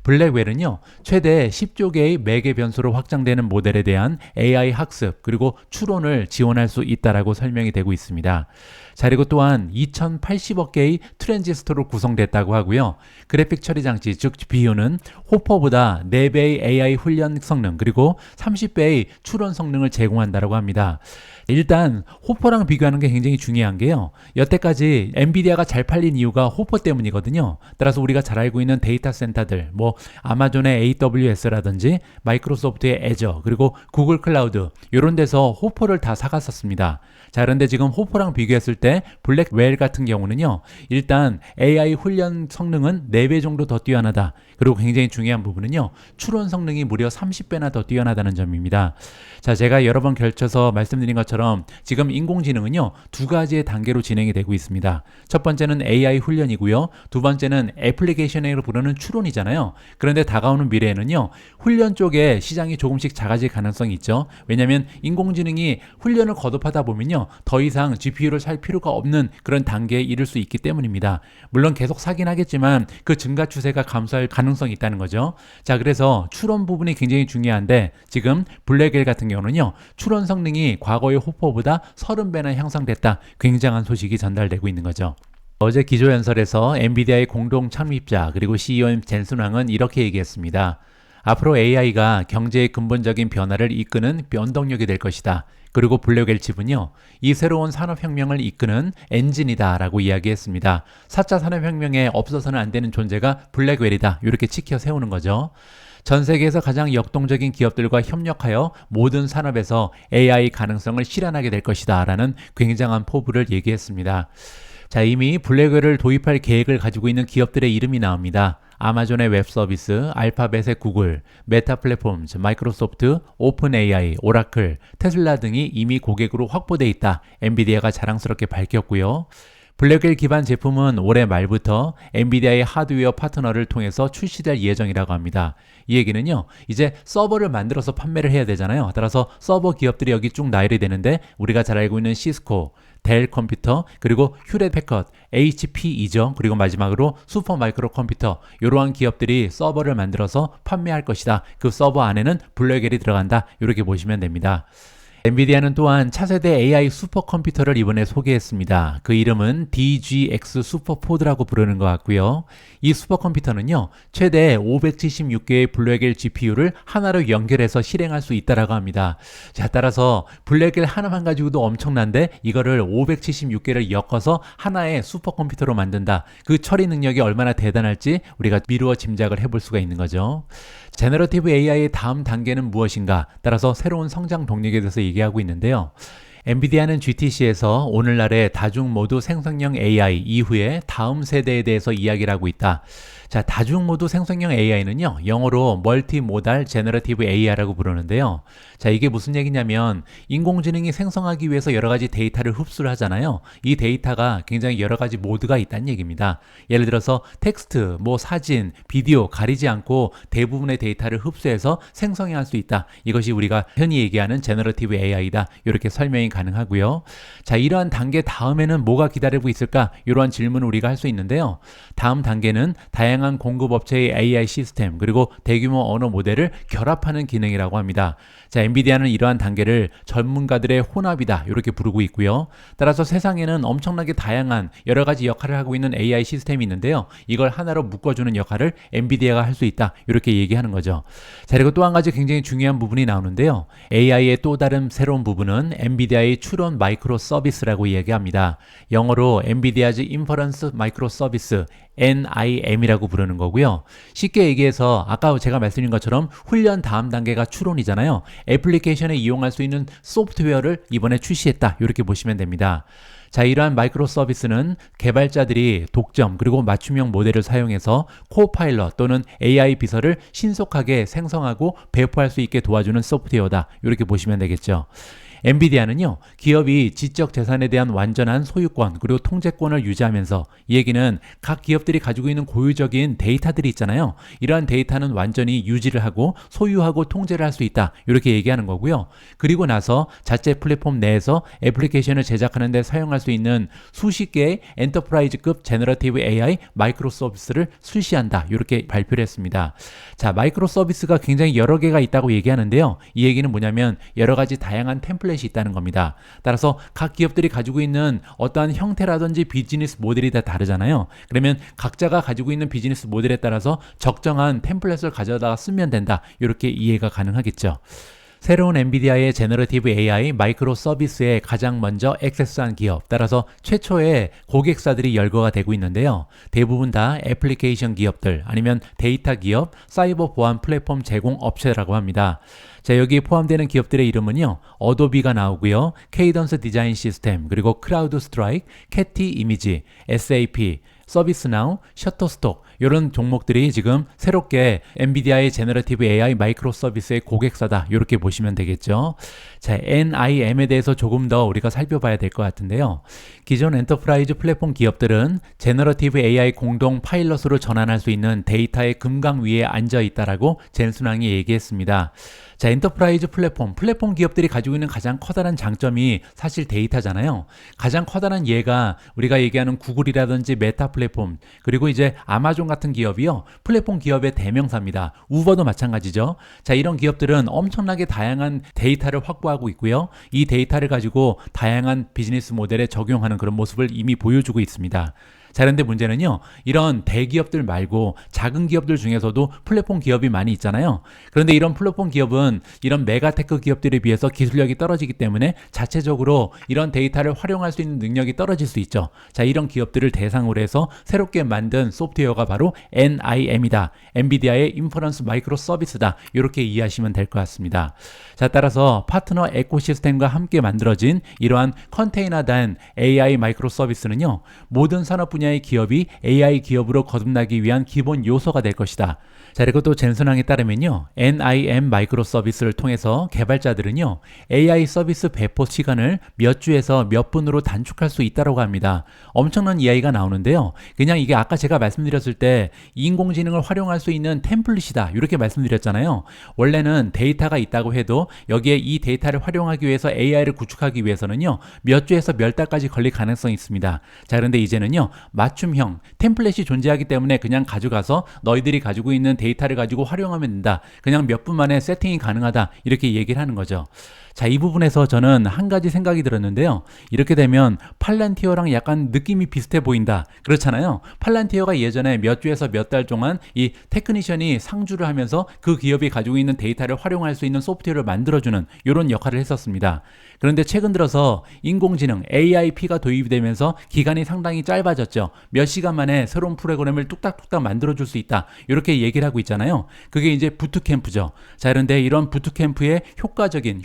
블랙웰은요, 최대 10조 개의 매개 변수로 확장되는 모델에 대한 AI 학습 그리고 추론을 지원할 수 있다라고 설명이 되고 있습니다. 자, 그리고 또한 2080억 개의 트랜지스터로 구성됐다고 하고요. 그래픽 처리 장치, 즉 GPU는 호퍼보다 4배의 AI 훈련 성능 그리고 30배의 추론 성능을 제공한다고 합니다. 일단 호퍼랑 비교하는 게 굉장히 중요한 게요. 여태까지 엔비디아가 잘 팔린 이유가 호퍼 때문이거든요. 따라서 우리가 잘 알고 있는 데이터 센터들, 뭐 아마존의 AWS라든지 마이크로소프트의 애저, 그리고 구글 클라우드 이런 데서 호퍼를 다 사갔었습니다. 자, 그런데 지금 호퍼랑 비교했을 때 블랙웰 같은 경우는요, 일단 AI 훈련 성능은 4배 정도 더 뛰어나다. 그리고 굉장히 중요한 부분은요, 추론 성능이 무려 30배나 더 뛰어나다는 점입니다. 자, 제가 여러 번 걸쳐서 말씀드린 것처럼 것처럼 지금 인공지능은요, 두 가지의 단계로 진행이 되고 있습니다. 첫 번째는 AI 훈련이고요. 두 번째는 애플리케이션으로 부르는 추론이잖아요. 그런데 다가오는 미래에는요, 훈련 쪽에 시장이 조금씩 작아질 가능성이 있죠. 왜냐하면 인공지능이 훈련을 거듭하다 보면요, 더 이상 GPU를 살 필요가 없는 그런 단계에 이를 수 있기 때문입니다. 물론 계속 사긴 하겠지만 그 증가 추세가 감소할 가능성이 있다는 거죠. 자, 그래서 추론 부분이 굉장히 중요한데 지금 블랙웰 같은 경우는요, 추론 성능이 과거의 호퍼보다 30배나 향상됐다. 굉장한 소식이 전달되고 있는 거죠. 어제 기조연설에서 엔비디아의 공동 창립자 그리고 CEO인 젠슨 왕은 이렇게 얘기했습니다. 앞으로 AI가 경제의 근본적인 변화를 이끄는 변동력이 될 것이다. 그리고 블랙웰 칩은요, 이 새로운 산업혁명을 이끄는 엔진이다 라고 이야기했습니다. 4차 산업혁명에 없어서는 안 되는 존재가 블랙웰이다. 이렇게 치켜 세우는 거죠. 전 세계에서 가장 역동적인 기업들과 협력하여 모든 산업에서 AI 가능성을 실현하게 될 것이다 라는 굉장한 포부를 얘기했습니다. 자, 이미 블랙웰을 도입할 계획을 가지고 있는 기업들의 이름이 나옵니다. 아마존의 웹 서비스, 알파벳의 구글, 메타 플랫폼즈, 마이크로소프트, 오픈 AI, 오라클, 테슬라 등이 이미 고객으로 확보돼 있다. 엔비디아가 자랑스럽게 밝혔고요. 블랙웰 기반 제품은 올해 말부터 엔비디아의 하드웨어 파트너를 통해서 출시될 예정이라고 합니다. 이 얘기는요, 이제 서버를 만들어서 판매를 해야 되잖아요. 따라서 서버 기업들이 여기 쭉 나열이 되는데 우리가 잘 알고 있는 시스코, 델 컴퓨터, 그리고 휴렛 패커드, HP이죠. 그리고 마지막으로 슈퍼 마이크로 컴퓨터, 이러한 기업들이 서버를 만들어서 판매할 것이다. 그 서버 안에는 블랙웰이 들어간다. 이렇게 보시면 됩니다. 엔비디아는 또한 차세대 AI 슈퍼컴퓨터를 이번에 소개했습니다. 그 이름은 DGX 슈퍼포드라고 부르는 것 같고요. 이 슈퍼컴퓨터는요, 최대 576개의 블랙웰 GPU를 하나로 연결해서 실행할 수 있다라고 합니다. 자, 따라서 블랙웰 하나만 가지고도 엄청난데 이거를 576개를 엮어서 하나의 슈퍼컴퓨터로 만든다. 그 처리 능력이 얼마나 대단할지 우리가 미루어 짐작을 해볼 수가 있는 거죠. 제너러티브 AI의 다음 단계는 무엇인가? 따라서 새로운 성장 동력에 대해서 얘기하고 있는데요. 엔비디아는 GTC에서 오늘날의 다중모두 생성형 AI 이후에 다음 세대에 대해서 이야기를 하고 있다. 자, 다중모두 생성형 AI는요, 영어로 멀티모달 제너러티브 AI라고 부르는데요. 자, 이게 무슨 얘기냐면 인공지능이 생성하기 위해서 여러 가지 데이터를 흡수를 하잖아요. 이 데이터가 굉장히 여러 가지 모드가 있다는 얘기입니다. 예를 들어서 텍스트, 사진, 비디오 가리지 않고 대부분의 데이터를 흡수해서 생성해 할 수 있다. 이것이 우리가 흔히 얘기하는 제너러티브 AI다. 이렇게 설명이 가능하고요. 자, 이러한 단계 다음에는 뭐가 기다리고 있을까? 이러한 질문을 우리가 할 수 있는데요. 다음 단계는 다양한 공급업체의 AI 시스템 그리고 대규모 언어 모델을 결합하는 기능이라고 합니다. 자, 엔비디아는 이러한 단계를 전문가들의 혼합이다 이렇게 부르고 있고요. 따라서 세상에는 엄청나게 다양한 여러 가지 역할을 하고 있는 AI 시스템이 있는데요. 이걸 하나로 묶어주는 역할을 엔비디아가 할 수 있다 이렇게 얘기하는 거죠. 자, 그리고 또 한 가지 굉장히 중요한 부분이 나오는데요. AI의 또 다른 새로운 부분은 엔비디아의 추론 마이크로 서비스라고 얘기합니다. 영어로 엔비디아즈 인퍼런스 마이크로 서비스 NIM이라고 부르는 거고요. 쉽게 얘기해서 아까 제가 말씀드린 것처럼 훈련 다음 단계가 추론이잖아요. 애플리케이션에 이용할 수 있는 소프트웨어를 이번에 출시했다. 이렇게 보시면 됩니다. 자, 이러한 마이크로 서비스는 개발자들이 독점 그리고 맞춤형 모델을 사용해서 코파일럿 또는 AI 비서를 신속하게 생성하고 배포할 수 있게 도와주는 소프트웨어다. 이렇게 보시면 되겠죠. 엔비디아는요, 기업이 지적 재산에 대한 완전한 소유권 그리고 통제권을 유지하면서 이 얘기는 각 기업들이 가지고 있는 고유적인 데이터들이 있잖아요. 이러한 데이터는 완전히 유지를 하고 소유하고 통제를 할 수 있다. 이렇게 얘기하는 거고요. 그리고 나서 자체 플랫폼 내에서 애플리케이션을 제작하는 데 사용할 수 있는 수십 개의 엔터프라이즈급 제너러티브 AI 마이크로 서비스를 출시한다. 이렇게 발표를 했습니다. 자, 마이크로 서비스가 굉장히 여러 개가 있다고 얘기하는데요. 이 얘기는 뭐냐면 여러 가지 다양한 템플릿이 있다는 겁니다. 따라서 각 기업들이 가지고 있는 어떠한 형태라든지 비즈니스 모델이 다 다르잖아요. 그러면 각자가 가지고 있는 비즈니스 모델에 따라서 적정한 템플릿을 가져다가 쓰면 된다. 이렇게 이해가 가능하겠죠. 새로운 엔비디아의 제너러티브 AI 마이크로 서비스에 가장 먼저 액세스한 기업, 따라서 최초의 고객사들이 열거가 되고 있는데요. 대부분 다 애플리케이션 기업들 아니면 데이터 기업, 사이버 보안 플랫폼 제공 업체라고 합니다. 자, 여기에 포함되는 기업들의 이름은요, 어도비가 나오고요, 케이던스 디자인 시스템, 그리고 크라우드 스트라이크, 캐티 이미지, SAP, 서비스나우, 셔터스톡 이런 종목들이 지금 새롭게 엔비디아의 제너러티브 AI 마이크로 서비스의 고객사다 이렇게 보시면 되겠죠. 자, NIM에 대해서 조금 더 우리가 살펴봐야 될 것 같은데요. 기존 엔터프라이즈 플랫폼 기업들은 제너러티브 AI 공동 파일럿으로 전환할 수 있는 데이터의 금강 위에 앉아 있다라고 젠순왕이 얘기했습니다. 자, 엔터프라이즈 플랫폼 기업들이 가지고 있는 가장 커다란 장점이 사실 데이터잖아요. 가장 커다란 예가 우리가 얘기하는 구글이라든지 메타 플랫폼, 그리고 이제 아마존 같은 기업이요. 플랫폼 기업의 대명사입니다. 우버도 마찬가지죠. 자, 이런 기업들은 엄청나게 다양한 데이터를 확보하고 있고요. 이 데이터를 가지고 다양한 비즈니스 모델에 적용하는 그런 모습을 이미 보여주고 있습니다. 자, 그런데 문제는요, 이런 대기업들 말고 작은 기업들 중에서도 플랫폼 기업이 많이 있잖아요. 그런데 이런 플랫폼 기업은 이런 메가테크 기업들에 비해서 기술력이 떨어지기 때문에 자체적으로 이런 데이터를 활용할 수 있는 능력이 떨어질 수 있죠. 자, 이런 기업들을 대상으로 해서 새롭게 만든 소프트웨어가 바로 NIM이다. 엔비디아의 인퍼런스 마이크로 서비스다. 이렇게 이해하시면 될 것 같습니다. 자, 따라서 파트너 에코시스템과 함께 만들어진 이러한 컨테이너된 AI 마이크로 서비스는요, 모든 산업 분야의 기업이 AI 기업으로 거듭나기 위한 기본 요소가 될 것이다. 자, 그리고 또 젠슨왕에 따르면요, NIM 마이크로 서비스를 통해서 개발자들은요, AI 서비스 배포 시간을 몇 주에서 몇 분으로 단축할 수 있다고 합니다. 엄청난 이야기가 나오는데요. 그냥 이게 아까 제가 말씀드렸을 때 인공지능을 활용할 수 있는 템플릿이다 이렇게 말씀드렸잖아요. 원래는 데이터가 있다고 해도 여기에 이 데이터를 활용하기 위해서 AI를 구축하기 위해서는요, 몇 주에서 몇 달까지 걸릴 가능성이 있습니다. 자, 그런데 이제는요, 맞춤형 템플릿이 존재하기 때문에 그냥 가져가서 너희들이 가지고 있는 데이터를 가지고 활용하면 된다. 그냥 몇 분 만에 세팅이 가능하다. 이렇게 얘기를 하는 거죠. 자, 이 부분에서 저는 한 가지 생각이 들었는데요. 이렇게 되면 팔란티어랑 약간 느낌이 비슷해 보인다. 그렇잖아요. 팔란티어가 예전에 몇 주에서 몇 달 동안 이 테크니션이 상주를 하면서 그 기업이 가지고 있는 데이터를 활용할 수 있는 소프트웨어를 만들어주는 이런 역할을 했었습니다. 그런데 최근 들어서 인공지능 AIP가 도입이 되면서 기간이 상당히 짧아졌죠. 몇 시간 만에 새로운 프로그램을 뚝딱뚝딱 만들어줄 수 있다. 이렇게 얘기를 하고 있잖아요. 그게 이제 부트캠프죠. 자, 그런데 이런 부트캠프의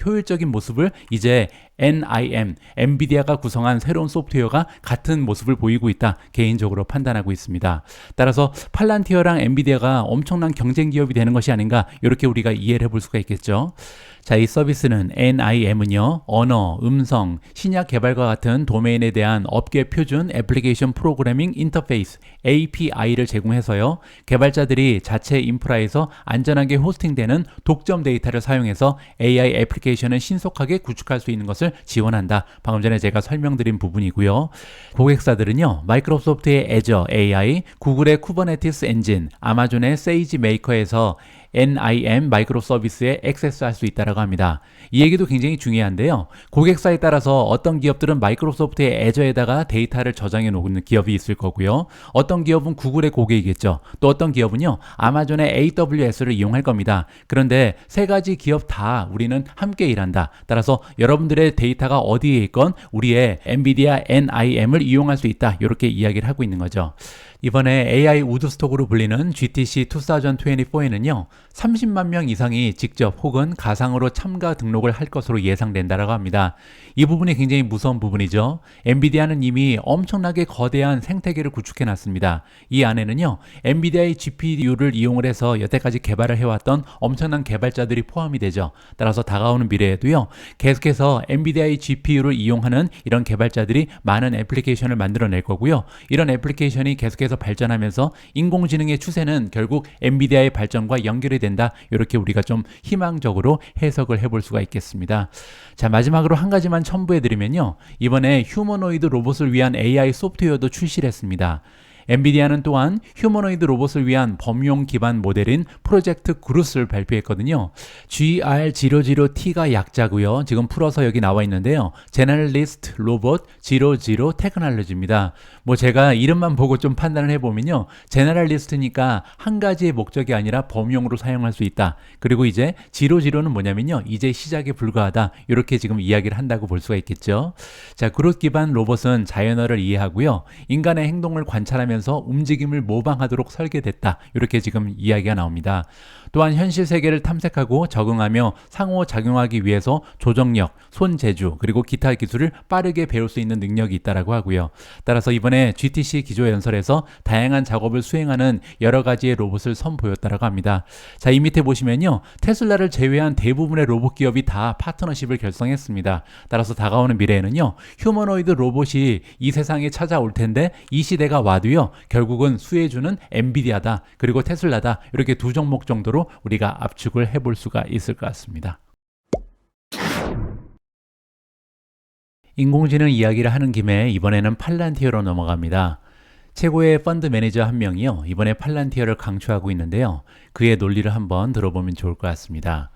효율적인 모습을 이제 NIM, 엔비디아가 구성한 새로운 소프트웨어가 같은 모습을 보이고 있다. 개인적으로 판단하고 있습니다. 따라서 팔란티어랑 엔비디아가 엄청난 경쟁 기업이 되는 것이 아닌가 이렇게 우리가 이해를 해볼 수가 있겠죠. 자, 이 서비스는 NIM은요, 언어, 음성, 신약 개발과 같은 도메인에 대한 업계 표준 애플리케이션 프로그래밍 인터페이스 API를 제공해서요, 개발자들이 자체 인프라에서 안전하게 호스팅되는 독점 데이터를 사용해서 AI 애플리케이션을 신속하게 구축할 수 있는 것을 지원한다. 방금 전에 제가 설명드린 부분이고요. 고객사들은요, 마이크로소프트의 애저 AI, 구글의 쿠버네티스 엔진, 아마존의 세이지 메이커에서 NIM 마이크로 서비스에 액세스할 수 있다고 합니다. 이 얘기도 굉장히 중요한데요. 고객사에 따라서 어떤 기업들은 마이크로소프트의 애저에다가 데이터를 저장해 놓는 기업이 있을 거고요. 어떤 기업은 구글의 고객이겠죠. 또 어떤 기업은요, 아마존의 AWS를 이용할 겁니다. 그런데 세 가지 기업 다 우리는 함께 일한다. 따라서 여러분들의 데이터가 어디에 있건 우리의 엔비디아 NIM을 이용할 수 있다. 이렇게 이야기를 하고 있는 거죠. 이번에 AI 우드스톡으로 불리는 GTC 2024에는요, 30만 명 이상이 직접 혹은 가상으로 참가 등록을 할 것으로 예상된다라고 합니다. 이 부분이 굉장히 무서운 부분이죠. 엔비디아는 이미 엄청나게 거대한 생태계를 구축해 놨습니다. 이 안에는요, 엔비디아의 GPU를 이용을 해서 여태까지 개발을 해왔던 엄청난 개발자들이 포함이 되죠. 따라서 다가오는 미래에도요, 계속해서 엔비디아의 GPU를 이용하는 이런 개발자들이 많은 애플리케이션을 만들어낼 거고요. 이런 애플리케이션이 계속해서 발전하면서 인공지능의 추세는 결국 엔비디아의 발전과 연결이 된다. 이렇게 우리가 좀 희망적으로 해석을 해볼 수가 있겠습니다. 자, 마지막으로 한 가지만 첨부해드리면요, 이번에 휴머노이드 로봇을 위한 AI 소프트웨어도 출시를 했습니다. 엔비디아는 또한 휴머노이드 로봇을 위한 범용 기반 모델인 프로젝트 그루스를 발표했거든요. GR00T가 약자고요. 지금 풀어서 여기 나와 있는데요. 제너럴리스트 로봇 00 테크놀로지입니다. 뭐 제가 이름만 보고 좀 판단을 해보면요, 제너럴리스트니까 한 가지의 목적이 아니라 범용으로 사용할 수 있다. 그리고 이제 00는 뭐냐면요, 이제 시작에 불과하다. 이렇게 지금 이야기를 한다고 볼 수가 있겠죠. 자, 그룹 기반 로봇은 자연어를 이해하고요, 인간의 행동을 관찰하면서 움직임을 모방하도록 설계됐다. 이렇게 지금 이야기가 나옵니다. 또한 현실 세계를 탐색하고 적응하며 상호작용하기 위해서 조정력, 손재주, 그리고 기타 기술을 빠르게 배울 수 있는 능력이 있다고 하고요. 따라서 이번에 GTC 기조연설에서 다양한 작업을 수행하는 여러 가지의 로봇을 선보였다고 합니다. 자, 이 밑에 보시면요, 테슬라를 제외한 대부분의 로봇 기업이 다 파트너십을 결성했습니다. 따라서 다가오는 미래에는요, 휴머노이드 로봇이 이 세상에 찾아올 텐데 이 시대가 와도요, 결국은 수혜주는 엔비디아다, 그리고 테슬라다, 이렇게 두 종목 정도로 우리가 압축을 해볼 수가 있을 것 같습니다. 인공지능 이야기를 하는 김에 이번에는 팔란티어로 넘어갑니다. 최고의 펀드 매니저 한 명이요, 이번에 팔란티어를 강추하고 있는데요. 그의 논리를 한번 들어보면 좋을 것 같습니다.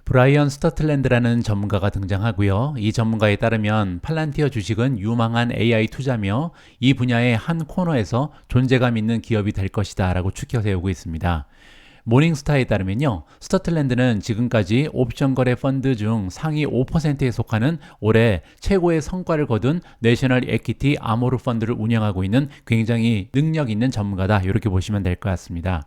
브라이언 스터틀랜드라는 전문가가 등장하고요. 이 전문가에 따르면 팔란티어 주식은 유망한 AI 투자며 이 분야의 한 코너에서 존재감 있는 기업이 될 것이다 라고 추켜 세우고 있습니다. 모닝스타에 따르면요, 스터틀랜드는 지금까지 옵션 거래 펀드 중 상위 5%에 속하는 올해 최고의 성과를 거둔 내셔널 에퀴티 아모르 펀드를 운영하고 있는 굉장히 능력 있는 전문가다, 이렇게 보시면 될 것 같습니다.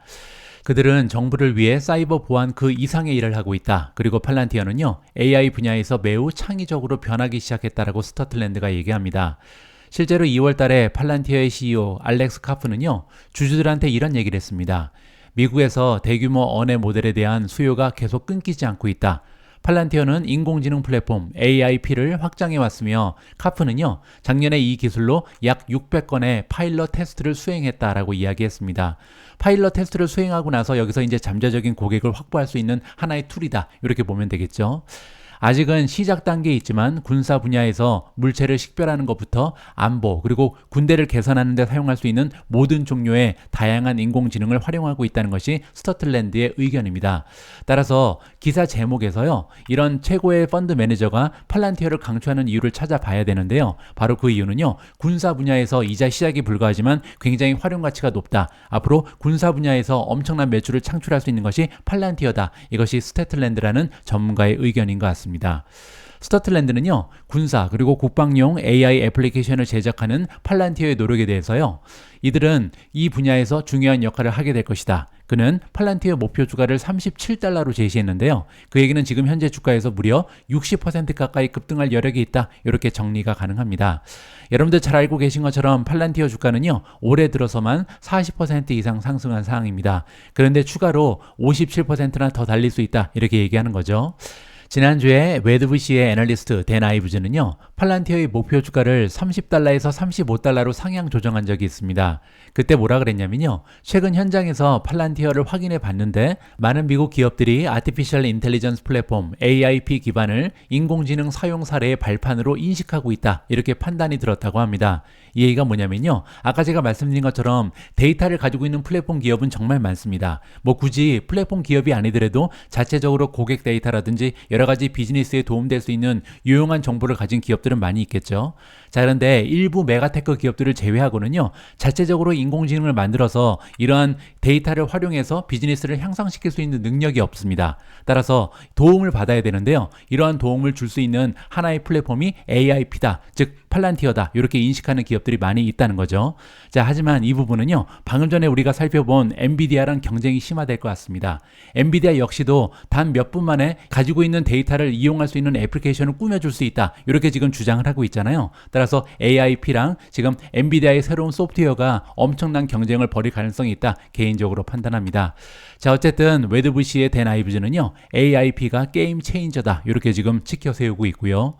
그들은 정부를 위해 사이버 보안 그 이상의 일을 하고 있다. 그리고 팔란티어는요, AI 분야에서 매우 창의적으로 변하기 시작했다라고 스터틀랜드가 얘기합니다. 실제로 2월 달에 팔란티어의 CEO 알렉스 카프는요, 주주들한테 이런 얘기를 했습니다. 미국에서 대규모 언어 모델에 대한 수요가 계속 끊기지 않고 있다. 팔란티어는 인공지능 플랫폼 AIP를 확장해 왔으며, 카프는요, 작년에 이 기술로 약 600건의 파일럿 테스트를 수행했다라고 이야기했습니다. 파일럿 테스트를 수행하고 나서 여기서 이제 잠재적인 고객을 확보할 수 있는 하나의 툴이다, 이렇게 보면 되겠죠. 아직은 시작 단계에 있지만 군사 분야에서 물체를 식별하는 것부터 안보, 그리고 군대를 개선하는 데 사용할 수 있는 모든 종류의 다양한 인공지능을 활용하고 있다는 것이 스터틀랜드의 의견입니다. 따라서 기사 제목에서요, 이런 최고의 펀드 매니저가 팔란티어를 강추하는 이유를 찾아봐야 되는데요. 바로 그 이유는요, 군사 분야에서 이자 시작이 불과하지만 굉장히 활용 가치가 높다. 앞으로 군사 분야에서 엄청난 매출을 창출할 수 있는 것이 팔란티어다. 이것이 스태틀랜드라는 전문가의 의견인 것 같습니다. 스터틀랜드는요, 군사 그리고 국방용 AI 애플리케이션을 제작하는 팔란티어의 노력에 대해서요, 이들은 이 분야에서 중요한 역할을 하게 될 것이다. 그는 팔란티어 목표 주가를 37달러로 제시했는데요. 그 얘기는 지금 현재 주가에서 무려 60% 가까이 급등할 여력이 있다, 이렇게 정리가 가능합니다. 여러분들 잘 알고 계신 것처럼 팔란티어 주가는요, 올해 들어서만 40% 이상 상승한 상황입니다. 그런데 추가로 57%나 더 달릴 수 있다, 이렇게 얘기하는 거죠. 지난주에 웨드부시의 애널리스트 댄 아이브즈는요, 팔란티어의 목표 주가를 30달러에서 35달러로 상향 조정한 적이 있습니다. 그때 뭐라 그랬냐면요, 최근 현장에서 팔란티어를 확인해 봤는데 많은 미국 기업들이 아티피셜 인텔리전스 플랫폼 AIP 기반을 인공지능 사용 사례의 발판으로 인식하고 있다, 이렇게 판단이 들었다고 합니다. 이 얘기가 뭐냐면요, 아까 제가 말씀드린 것처럼 데이터를 가지고 있는 플랫폼 기업은 정말 많습니다. 뭐 굳이 플랫폼 기업이 아니더라도 자체적으로 고객 데이터라든지 여러 가지 비즈니스에 도움될 수 있는 유용한 정보를 가진 기업들은 많이 있겠죠. 자, 그런데 일부 메가테크 기업들을 제외하고는요, 자체적으로 인공지능을 만들어서 이러한 데이터를 활용해서 비즈니스를 향상시킬 수 있는 능력이 없습니다. 따라서 도움을 받아야 되는데요, 이러한 도움을 줄 수 있는 하나의 플랫폼이 AIP다, 즉 팔란티어다, 이렇게 인식하는 기업들이 많이 있다는 거죠. 자, 하지만 이 부분은요, 방금 전에 우리가 살펴본 엔비디아랑 경쟁이 심화될 것 같습니다. 엔비디아 역시도 단 몇 분 만에 가지고 있는 데이터를 이용할 수 있는 애플리케이션을 꾸며줄 수 있다, 이렇게 지금 주장을 하고 있잖아요. 따라서 AIP랑 지금 엔비디아의 새로운 소프트웨어가 엄청난 경쟁을 벌일 가능성이 있다, 개인적으로 판단합니다. 자, 어쨌든 웨드부시의 댄 아이브즈는요, AIP가 게임 체인저다, 이렇게 지금 지켜 세우고 있고요.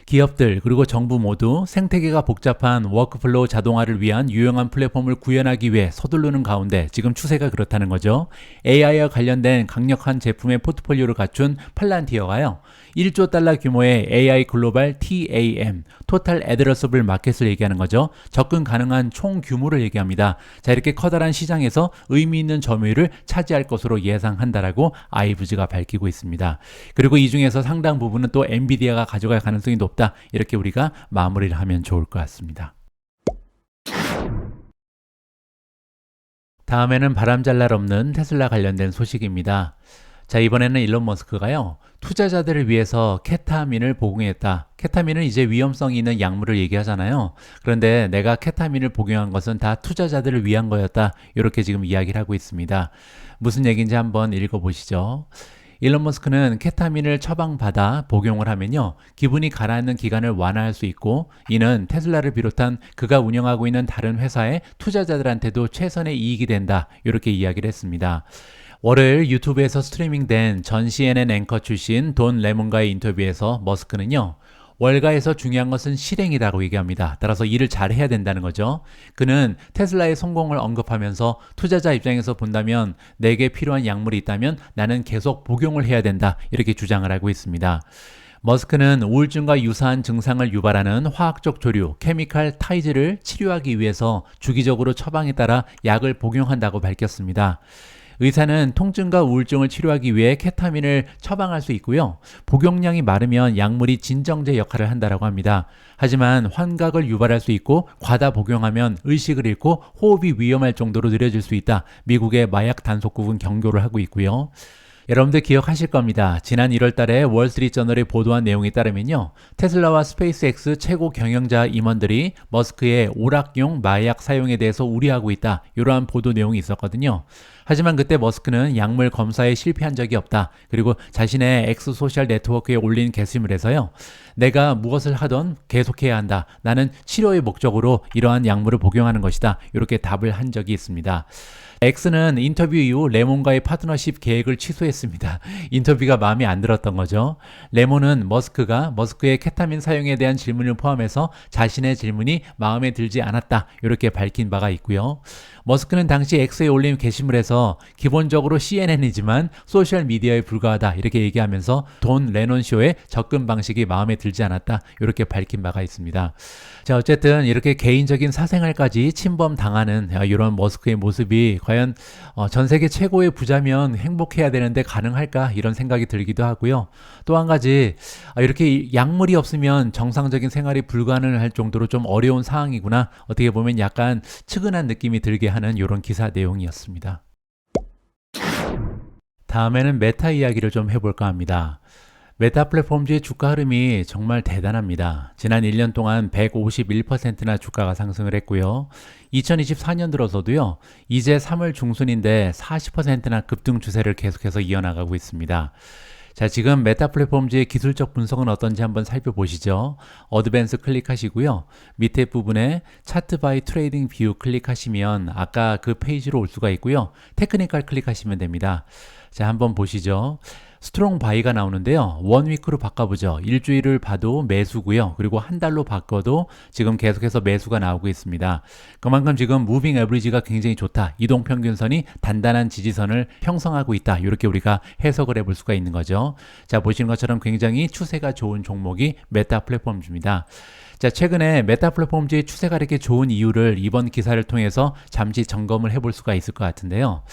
기업들 그리고 정부 모두 생태계가 복잡한 워크플로우 자동화를 위한 유용한 플랫폼을 구현하기 위해 서두르는 가운데 지금 추세가 그렇다는 거죠. AI와 관련된 강력한 제품의 포트폴리오를 갖춘 팔란티어가요, 1조 달러 규모의 AI 글로벌 TAM, 토탈 애드러서블 마켓을 얘기하는 거죠. 접근 가능한 총 규모를 얘기합니다. 자, 이렇게 커다란 시장에서 의미 있는 점유율을 차지할 것으로 예상한다라고 아이브즈가 밝히고 있습니다. 그리고 이 중에서 상당 부분은 또 엔비디아가 가져갈 가능성이 높다, 이렇게 우리가 마무리를 하면 좋을 것 같습니다. 다음에는 바람잘 날 없는 테슬라 관련된 소식입니다. 자, 이번에는 일론 머스크가요, 투자자들을 위해서 케타민을 복용했다. 케타민은 이제 위험성이 있는 약물을 얘기하잖아요. 그런데 내가 케타민을 복용한 것은 다 투자자들을 위한 거였다. 이렇게 지금 이야기를 하고 있습니다. 무슨 얘기인지 한번 읽어보시죠. 일론 머스크는 케타민을 처방받아 복용을 하면요, 기분이 가라앉는 기간을 완화할 수 있고, 이는 테슬라를 비롯한 그가 운영하고 있는 다른 회사의 투자자들한테도 최선의 이익이 된다. 이렇게 이야기를 했습니다. 월요일 유튜브에서 스트리밍된 전 CNN 앵커 출신 돈 레몬과의 인터뷰에서 머스크는요, 월가에서 중요한 것은 실행이라고 얘기합니다. 따라서 일을 잘 해야 된다는 거죠. 그는 테슬라의 성공을 언급하면서 투자자 입장에서 본다면 내게 필요한 약물이 있다면 나는 계속 복용을 해야 된다. 이렇게 주장을 하고 있습니다. 머스크는 우울증과 유사한 증상을 유발하는 화학적 조류, 케미칼 타이즈를 치료하기 위해서 주기적으로 처방에 따라 약을 복용한다고 밝혔습니다. 의사는 통증과 우울증을 치료하기 위해 케타민을 처방할 수 있고요. 복용량이 많으면 약물이 진정제 역할을 한다고 합니다. 하지만 환각을 유발할 수 있고 과다 복용하면 의식을 잃고 호흡이 위험할 정도로 느려질 수 있다. 미국의 마약 단속국은 경고를 하고 있고요. 여러분들 기억하실 겁니다. 지난 1월 달에 월스트리트저널이 보도한 내용에 따르면요, 테슬라와 스페이스X 최고 경영자 임원들이 머스크의 오락용 마약 사용에 대해서 우려하고 있다. 이러한 보도 내용이 있었거든요. 하지만 그때 머스크는 약물 검사에 실패한 적이 없다. 그리고 자신의 X 소셜 네트워크에 올린 게시물에서요, 내가 무엇을 하던 계속해야 한다. 나는 치료의 목적으로 이러한 약물을 복용하는 것이다. 이렇게 답을 한 적이 있습니다. X는 인터뷰 이후 레몬과의 파트너십 계획을 취소했습니다. 인터뷰가 마음에 안 들었던 거죠. 레몬은 머스크가 머스크의 케타민 사용에 대한 질문을 포함해서 자신의 질문이 마음에 들지 않았다. 이렇게 밝힌 바가 있고요. 머스크는 당시 X에 올린 게시물에서 기본적으로 CNN이지만 소셜미디어에 불과하다. 이렇게 얘기하면서 돈 레논 쇼의 접근 방식이 마음에 들지 않았다. 이렇게 밝힌 바가 있습니다. 자, 어쨌든 이렇게 개인적인 사생활까지 침범당하는 이런 머스크의 모습이 과연 전 세계 최고의 부자면 행복해야 되는데 가능할까? 이런 생각이 들기도 하고요. 또 한 가지, 이렇게 약물이 없으면 정상적인 생활이 불가능할 정도로 좀 어려운 상황이구나. 어떻게 보면 약간 측은한 느낌이 들게 하는 이런 기사 내용이었습니다. 다음에는 메타 이야기를 좀 해볼까 합니다. 메타 플랫폼즈의 주가 흐름이 정말 대단합니다. 지난 1년 동안 151%나 주가가 상승을 했고요. 2024년 들어서도요, 이제 3월 중순인데 40%나 급등 추세를 계속해서 이어나가고 있습니다. 자, 지금 메타 플랫폼즈의 기술적 분석은 어떤지 한번 살펴보시죠. 어드밴스 클릭하시고요. 밑에 부분에 차트 바이 트레이딩 뷰 클릭하시면 아까 그 페이지로 올 수가 있고요. 테크니컬 클릭하시면 됩니다. 자, 한번 보시죠. 스트롱 바이가 나오는데요. 원위크로 바꿔보죠. 일주일을 봐도 매수고요. 그리고 한 달로 바꿔도 지금 계속해서 매수가 나오고 있습니다. 그만큼 지금 무빙 에브리지가 굉장히 좋다. 이동평균선이 단단한 지지선을 형성하고 있다. 이렇게 우리가 해석을 해볼 수가 있는 거죠. 자, 보시는 것처럼 굉장히 추세가 좋은 종목이 메타 플랫폼즈입니다. 자, 최근에 메타 플랫폼즈의 추세가 이렇게 좋은 이유를 이번 기사를 통해서 잠시 점검을 해볼 수가 있을 것 같은데요.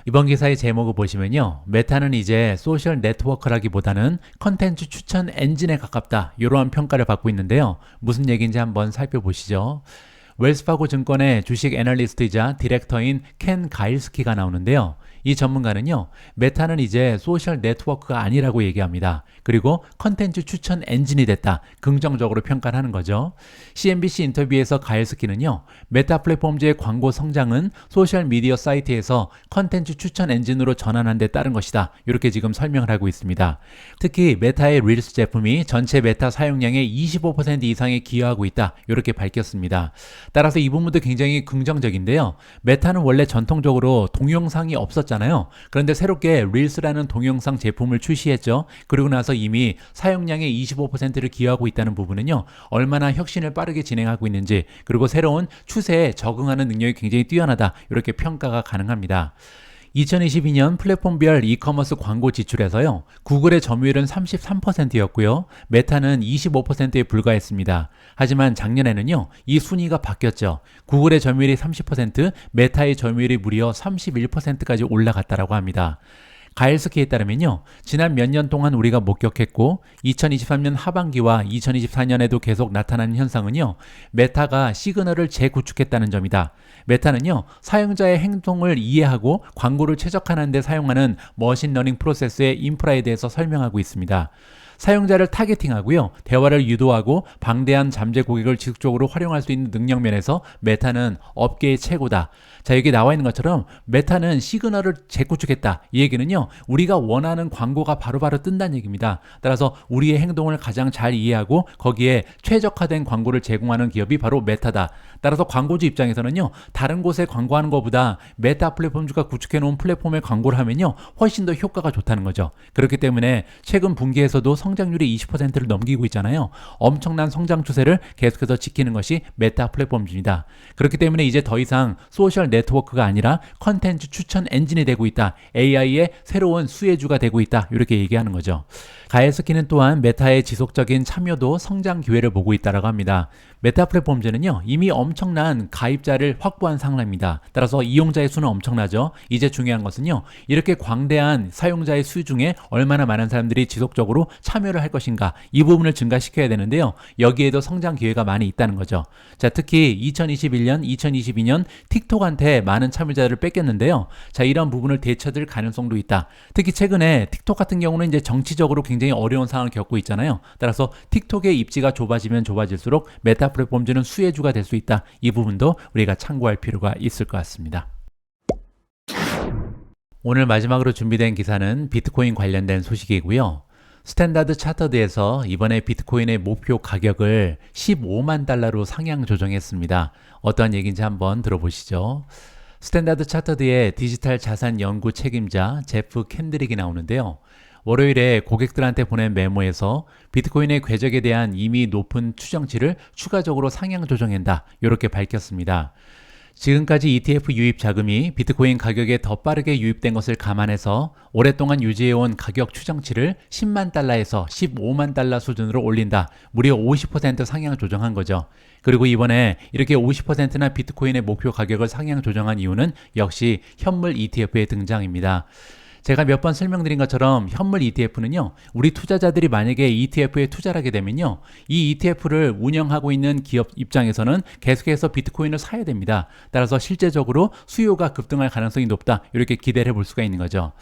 이번 기사의 제목을 보시면요, 메타는 이제 소셜 네트워크라기보다는 컨텐츠 추천 엔진에 가깝다, 이러한 평가를 받고 있는데요. 무슨 얘기인지 한번 살펴보시죠. 웰스파고 증권의 주식 애널리스트이자 디렉터인 켄 가일스키가 나오는데요. 이 전문가는요, 메타는 이제 소셜 네트워크가 아니라고 얘기합니다. 그리고 컨텐츠 추천 엔진이 됐다. 긍정적으로 평가를 하는 거죠. CNBC 인터뷰에서 가일스키는요, 메타 플랫폼즈의 광고 성장은 소셜 미디어 사이트에서 컨텐츠 추천 엔진으로 전환한 데 따른 것이다. 이렇게 지금 설명을 하고 있습니다. 특히 메타의 릴스 제품이 전체 메타 사용량의 25% 이상에 기여하고 있다. 이렇게 밝혔습니다. 따라서 이 부분도 굉장히 긍정적인데요. 메타는 원래 전통적으로 동영상이 없었잖아요. 그런데 새롭게 릴스라는 동영상 제품을 출시했죠. 그리고 나서 이미 사용량의 25%를 기여하고 있다는 부분은요, 얼마나 혁신을 빠르게 진행하고 있는지, 그리고 새로운 추세에 적응하는 능력이 굉장히 뛰어나다, 이렇게 평가가 가능합니다. 2022년 플랫폼별 이커머스 광고 지출에서요, 구글의 점유율은 33%였고요. 메타는 25%에 불과했습니다. 하지만 작년에는요, 이 순위가 바뀌었죠. 구글의 점유율이 30%, 메타의 점유율이 무려 31%까지 올라갔다고 합니다. 가일스키에 따르면요, 지난 몇 년 동안 우리가 목격했고 2023년 하반기와 2024년에도 계속 나타나는 현상은요, 메타가 시그널을 재구축했다는 점이다. 메타는요, 사용자의 행동을 이해하고 광고를 최적화하는 데 사용하는 머신러닝 프로세스의 인프라에 대해서 설명하고 있습니다. 사용자를 타겟팅하고요, 대화를 유도하고 방대한 잠재 고객을 지속적으로 활용할 수 있는 능력 면에서 메타는 업계의 최고다. 자, 여기 나와 있는 것처럼 메타는 시그널을 재구축했다. 이 얘기는요, 우리가 원하는 광고가 바로바로 뜬다는 얘기입니다. 따라서 우리의 행동을 가장 잘 이해하고 거기에 최적화된 광고를 제공하는 기업이 바로 메타다. 따라서 광고주 입장에서는요, 다른 곳에 광고하는 것보다 메타 플랫폼주가 구축해 놓은 플랫폼에 광고를 하면요, 훨씬 더 효과가 좋다는 거죠. 그렇기 때문에 최근 분기에서도 성장률이 20%를 넘기고 있잖아요. 엄청난 성장 추세를 계속해서 지키는 것이 메타 플랫폼주입니다. 그렇기 때문에 이제 더 이상 소셜 네트워크가 아니라 컨텐츠 추천 엔진이 되고 있다. AI의 새로운 수혜주가 되고 있다. 이렇게 얘기하는 거죠. 가에스키는 또한 메타의 지속적인 참여도 성장 기회를 보고 있다고 합니다. 메타 플랫폼즈는요, 이미 엄청난 가입자를 확보한 상황입니다. 따라서 이용자의 수는 엄청나죠. 이제 중요한 것은요, 이렇게 광대한 사용자의 수 중에 얼마나 많은 사람들이 지속적으로 참여를 할 것인가, 이 부분을 증가시켜야 되는데요, 여기에도 성장 기회가 많이 있다는 거죠. 자, 특히 2021년, 2022년 틱톡한테 많은 참여자를 뺏겼는데요. 자, 이런 부분을 되찾을 가능성도 있다. 특히 최근에 틱톡 같은 경우는 이제 정치적으로 굉장히 어려운 상황을 겪고 있잖아요. 따라서 틱톡의 입지가 좁아지면 좁아질수록 메타 플랫폼주는 수혜주가 될 수 있다. 이 부분도 우리가 참고할 필요가 있을 것 같습니다. 오늘 마지막으로 준비된 기사는 비트코인 관련된 소식이고요. 스탠다드 차터드에서 이번에 비트코인의 목표 가격을 15만 달러로 상향 조정했습니다. 어떠한 얘기인지 한번 들어보시죠. 스탠다드 차터드의 디지털 자산 연구 책임자 제프 캔드릭이 나오는데요. 월요일에 고객들한테 보낸 메모에서 비트코인의 궤적에 대한 이미 높은 추정치를 추가적으로 상향 조정한다. 이렇게 밝혔습니다. 지금까지 ETF 유입 자금이 비트코인 가격에 더 빠르게 유입된 것을 감안해서 오랫동안 유지해온 가격 추정치를 10만 달러에서 15만 달러 수준으로 올린다. 무려 50% 상향 조정한 거죠. 그리고 이번에 이렇게 50%나 비트코인의 목표 가격을 상향 조정한 이유는 역시 현물 ETF의 등장입니다. 제가 몇 번 설명드린 것처럼 현물 ETF는요, 우리 투자자들이 만약에 ETF에 투자를 하게 되면요, 이 ETF를 운영하고 있는 기업 입장에서는 계속해서 비트코인을 사야 됩니다. 따라서 실제적으로 수요가 급등할 가능성이 높다. 이렇게 기대를 해볼 수가 있는 거죠.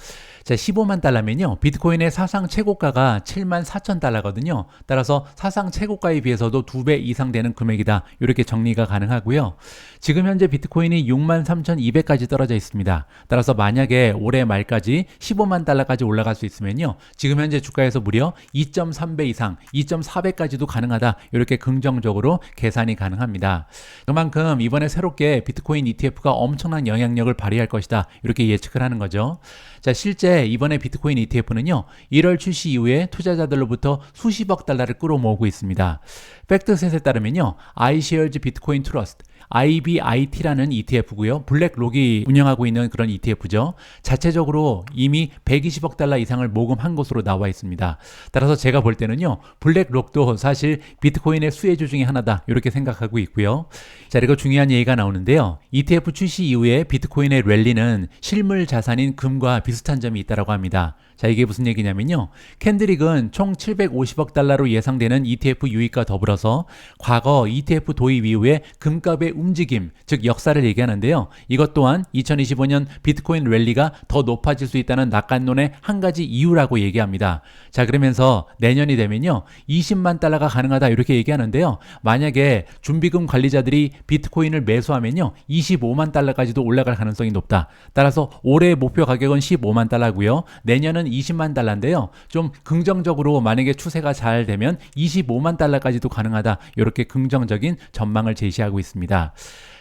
자, 15만 달러면요, 비트코인의 사상 최고가가 7만 4천 달러거든요. 따라서 사상 최고가에 비해서도 2배 이상 되는 금액이다. 이렇게 정리가 가능하고요. 지금 현재 비트코인이 6만 3,200까지 떨어져 있습니다. 따라서 만약에 올해 말까지 15만 달러까지 올라갈 수 있으면요, 지금 현재 주가에서 무려 2.3배 이상, 2.4배까지도 가능하다. 이렇게 긍정적으로 계산이 가능합니다. 그만큼 이번에 새롭게 비트코인 ETF가 엄청난 영향력을 발휘할 것이다. 이렇게 예측을 하는 거죠. 자, 실제 이번에 비트코인 ETF는요, 1월 출시 이후에 투자자들로부터 수십억 달러를 끌어모으고 있습니다. 팩트셋에 따르면요, iShares 비트코인 트러스트 IBIT라는 ETF고요. 블랙록이 운영하고 있는 그런 ETF죠. 자체적으로 이미 120억 달러 이상을 모금한 것으로 나와 있습니다. 따라서 제가 볼 때는요, 블랙록도 사실 비트코인의 수혜주 중에 하나다. 이렇게 생각하고 있고요. 자, 그리고 중요한 얘기가 나오는데요. ETF 출시 이후에 비트코인의 랠리는 실물 자산인 금과 비슷한 점이 있다고 합니다. 자, 이게 무슨 얘기냐면요, 캔드릭은 총 750억 달러로 예상되는 ETF 유입과 더불어서 과거 ETF 도입 이후에 금값의 움직임, 즉 역사를 얘기하는데요. 이것 또한 2025년 비트코인 랠리가 더 높아질 수 있다는 낙관론의 한 가지 이유라고 얘기합니다. 자, 그러면서 내년이 되면요, 20만 달러가 가능하다. 이렇게 얘기하는데요. 만약에 준비금 관리자들이 비트코인을 매수하면요, 25만 달러까지도 올라갈 가능성이 높다. 따라서 올해의 목표 가격은 15만 달러고요. 내년은 20만 달러인데요. 좀 긍정적으로 만약에 추세가 잘 되면 25만 달러까지도 가능하다. 이렇게 긍정적인 전망을 제시하고 있습니다.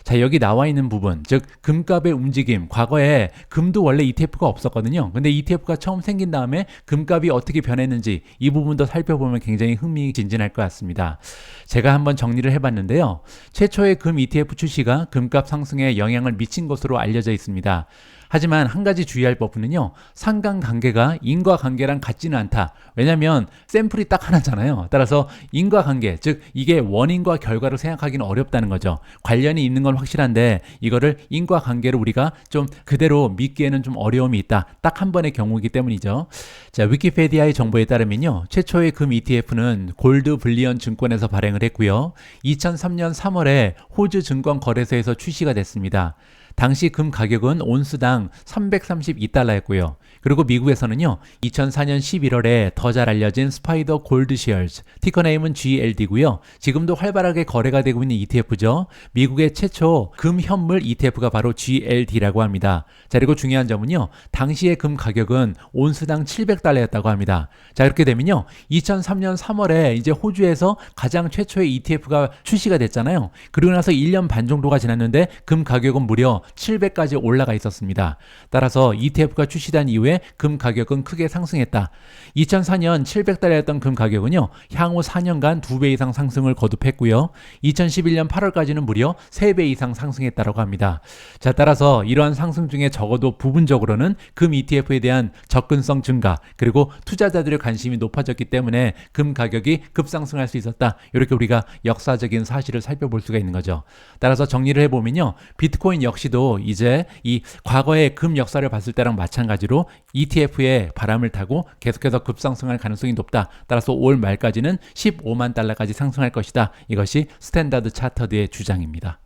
자, 여기 나와 있는 부분, 즉 금값의 움직임, 과거에 금도 원래 ETF가 없었거든요. 근데 ETF가 처음 생긴 다음에 금값이 어떻게 변했는지 이 부분도 살펴보면 굉장히 흥미진진할 것 같습니다. 제가 한번 정리를 해봤는데요. 최초의 금 ETF 출시가 금값 상승에 영향을 미친 것으로 알려져 있습니다. 하지만 한 가지 주의할 부분은요. 상관관계가 인과관계랑 같지는 않다. 왜냐하면 샘플이 딱 하나잖아요. 따라서 인과관계, 즉 이게 원인과 결과로 생각하기는 어렵다는 거죠. 관련이 있는 건 확실한데 이거를 인과관계로 우리가 좀 그대로 믿기에는 좀 어려움이 있다. 딱 한 번의 경우이기 때문이죠. 자, 위키피디아의 정보에 따르면요. 최초의 금 ETF는 골드 불리언 증권에서 발행을 했고요. 2003년 3월에 호주 증권거래소에서 출시가 됐습니다. 당시 금 가격은 온스당 332달러였고요. 그리고 미국에서는요. 2004년 11월에 더 잘 알려진 스파이더 골드 쉐어즈, 티커네임은 GLD고요. 지금도 활발하게 거래가 되고 있는 ETF죠. 미국의 최초 금 현물 ETF가 바로 GLD라고 합니다. 자, 그리고 중요한 점은요. 당시의 금 가격은 온스당 700달러였다고 합니다. 자, 이렇게 되면요. 2003년 3월에 이제 호주에서 가장 최초의 ETF가 출시가 됐잖아요. 그리고 나서 1년 반 정도가 지났는데 금 가격은 무려 700까지 올라가 있었습니다. 따라서 ETF가 출시된 이후에 금 가격은 크게 상승했다. 2004년 700달러였던 금 가격은요. 향후 4년간 2배 이상 상승을 거듭했고요. 2011년 8월까지는 무려 3배 이상 상승했다고 합니다. 자, 따라서 이러한 상승 중에 적어도 부분적으로는 금 ETF에 대한 접근성 증가 그리고 투자자들의 관심이 높아졌기 때문에 금 가격이 급상승할 수 있었다. 이렇게 우리가 역사적인 사실을 살펴볼 수가 있는 거죠. 따라서 정리를 해보면요. 비트코인 역시도 이제 이 과거의 금 역사를 봤을 때랑 마찬가지로 ETF의 바람을 타고 계속해서 급상승할 가능성이 높다. 따라서 올 말까지는 15만 달러까지 상승할 것이다. 이것이 스탠다드 차터드의 주장입니다.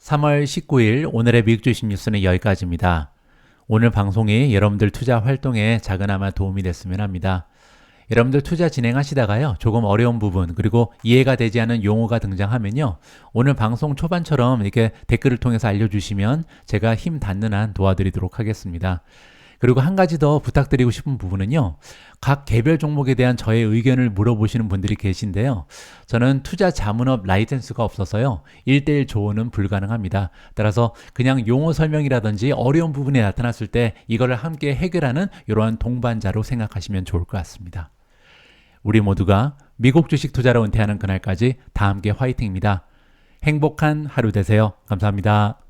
3월 19일 오늘의 미국 주식 뉴스는 여기까지입니다. 오늘 방송이 여러분들 투자 활동에 작은아마 도움이 됐으면 합니다. 여러분들 투자 진행하시다가요. 조금 어려운 부분 그리고 이해가 되지 않은 용어가 등장하면요. 오늘 방송 초반처럼 이렇게 댓글을 통해서 알려주시면 제가 힘 닿는 한 도와드리도록 하겠습니다. 그리고 한 가지 더 부탁드리고 싶은 부분은요. 각 개별 종목에 대한 저의 의견을 물어보시는 분들이 계신데요. 저는 투자 자문업 라이센스가 없어서요. 1:1 조언은 불가능합니다. 따라서 그냥 용어 설명이라든지 어려운 부분이 나타났을 때 이거를 함께 해결하는 이러한 동반자로 생각하시면 좋을 것 같습니다. 우리 모두가 미국 주식 투자로 은퇴하는 그날까지 다 함께 화이팅입니다. 행복한 하루 되세요. 감사합니다.